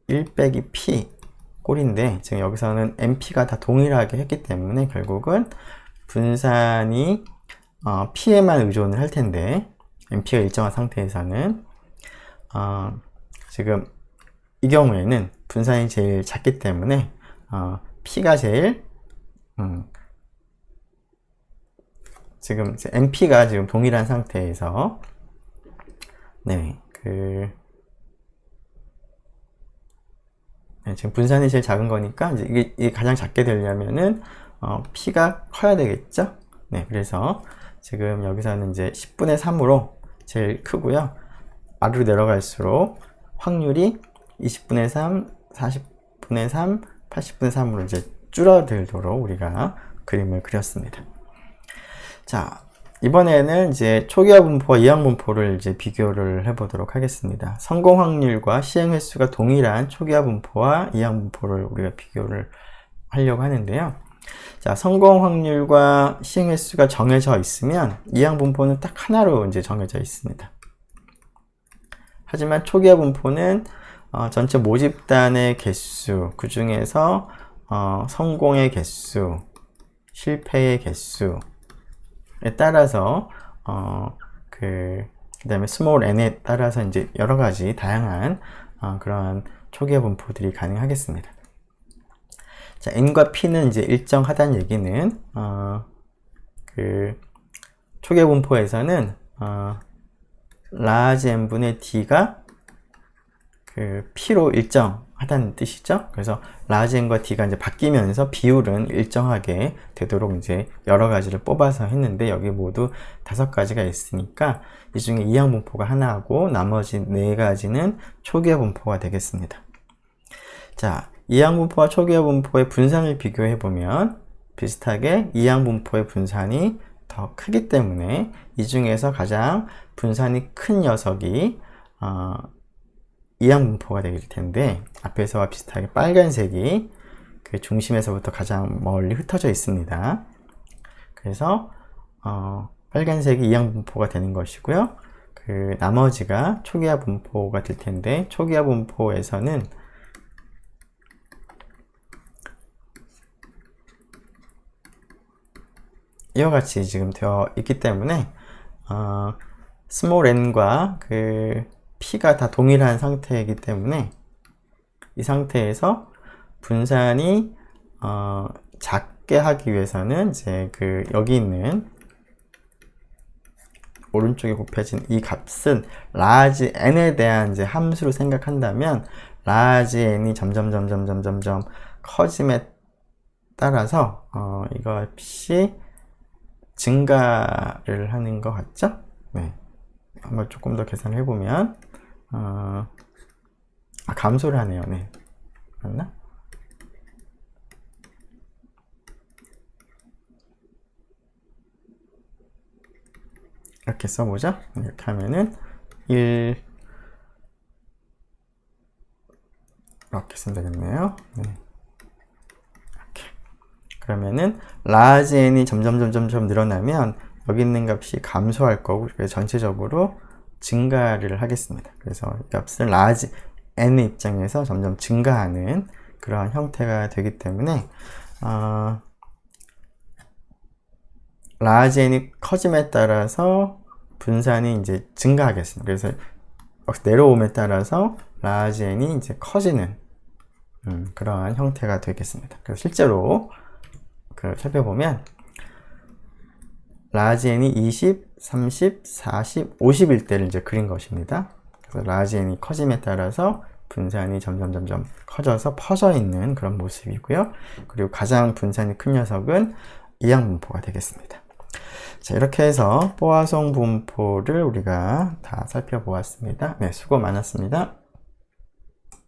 1-p 꼴인데, 지금 여기서는 np가 다 동일하게 했기 때문에 결국은 분산이 p에만 의존을 할 텐데, np가 일정한 상태에서는 지금 이 경우에는 분산이 제일 작기 때문에 p가 제일 지금 np가 지금 동일한 상태에서 지금 분산이 제일 작은 거니까 이게 가장 작게 되려면은 p가 커야 되겠죠. 그래서 지금 여기서는 이제 10분의 3으로 제일 크고요. 아래로 내려갈수록 확률이 20분의 3, 40분의 3, 80분의 3으로 이제 줄어들도록 우리가 그림을 그렸습니다. 자, 이번에는 이제 초기화 분포와 이항 분포를 이제 비교를 해보도록 하겠습니다. 성공 확률과 시행 횟수가 동일한 초기화 분포와 이항 분포를 우리가 비교를 하려고 하는데요. 자, 성공 확률과 시행 횟수가 정해져 있으면 이항 분포는 딱 하나로 이제 정해져 있습니다. 하지만 초기화 분포는 전체 모집단의 개수, 그 중에서 성공의 개수, 실패의 개수에 따라서 그 다음에 스몰 n에 따라서 이제 여러 가지 다양한 그런 초기화 분포들이 가능하겠습니다. 자, n과 p는 이제 일정하다는 얘기는 그 초기화 분포에서는 large n분의 d가 그 p로 일정하다는 뜻이죠. 그래서 large n과 d가 이제 바뀌면서 비율은 일정하게 되도록 이제 여러 가지를 뽑아서 했는데, 여기 모두 5가지가 있으니까 이 중에 이항 분포가 하나하고 나머지 4가지는 초기화 분포가 되겠습니다. 자, 이항 분포와 초기화 분포의 분산을 비교해 보면 비슷하게 이항 분포의 분산이 더 크기 때문에 이 중에서 가장 분산이 큰 녀석이 이항 분포가 될 텐데, 앞에서와 비슷하게 빨간색이 그 중심에서부터 가장 멀리 흩어져 있습니다. 그래서 빨간색이 이항 분포가 되는 것이고요. 그 나머지가 초기화 분포가 될 텐데, 초기화 분포에서는 이와 같이 지금 되어 있기 때문에 스몰 n과 그 p가 다 동일한 상태이기 때문에 이 상태에서 분산이 작게 하기 위해서는 이제 그 여기 있는 오른쪽에 곱해진 이 값은 large n에 대한 이제 함수로 생각한다면 large n이 점점 커짐에 따라서 이것이 증가를 하는 것 같죠? 네. 한번 조금 더 계산을 해보면, 감소를 하네요. 네. 맞나? 이렇게 써보죠. 이렇게 하면은 1 이렇게 쓰면 되겠네요. 네. 그러면은 large n이 점점 늘어나면 여기 있는 값이 감소할 거고, 그래서 전체적으로 증가를 하겠습니다. 그래서 이 값은 large n의 입장에서 점점 증가하는 그러한 형태가 되기 때문에 large n이 커짐에 따라서 분산이 이제 증가하겠습니다. 그래서 내려옴에 따라서 large n이 이제 커지는 그러한 형태가 되겠습니다. 그래서 실제로 살펴보면 large n이 20, 30, 40, 50일 때를 이제 그린 것입니다. 그래서 large n이 커짐에 따라서 분산이 점점 커져서 퍼져 있는 그런 모습이고요. 그리고 가장 분산이 큰 녀석은 이항 분포가 되겠습니다. 자, 이렇게 해서 포화송 분포를 우리가 다 살펴보았습니다. 네, 수고 많았습니다.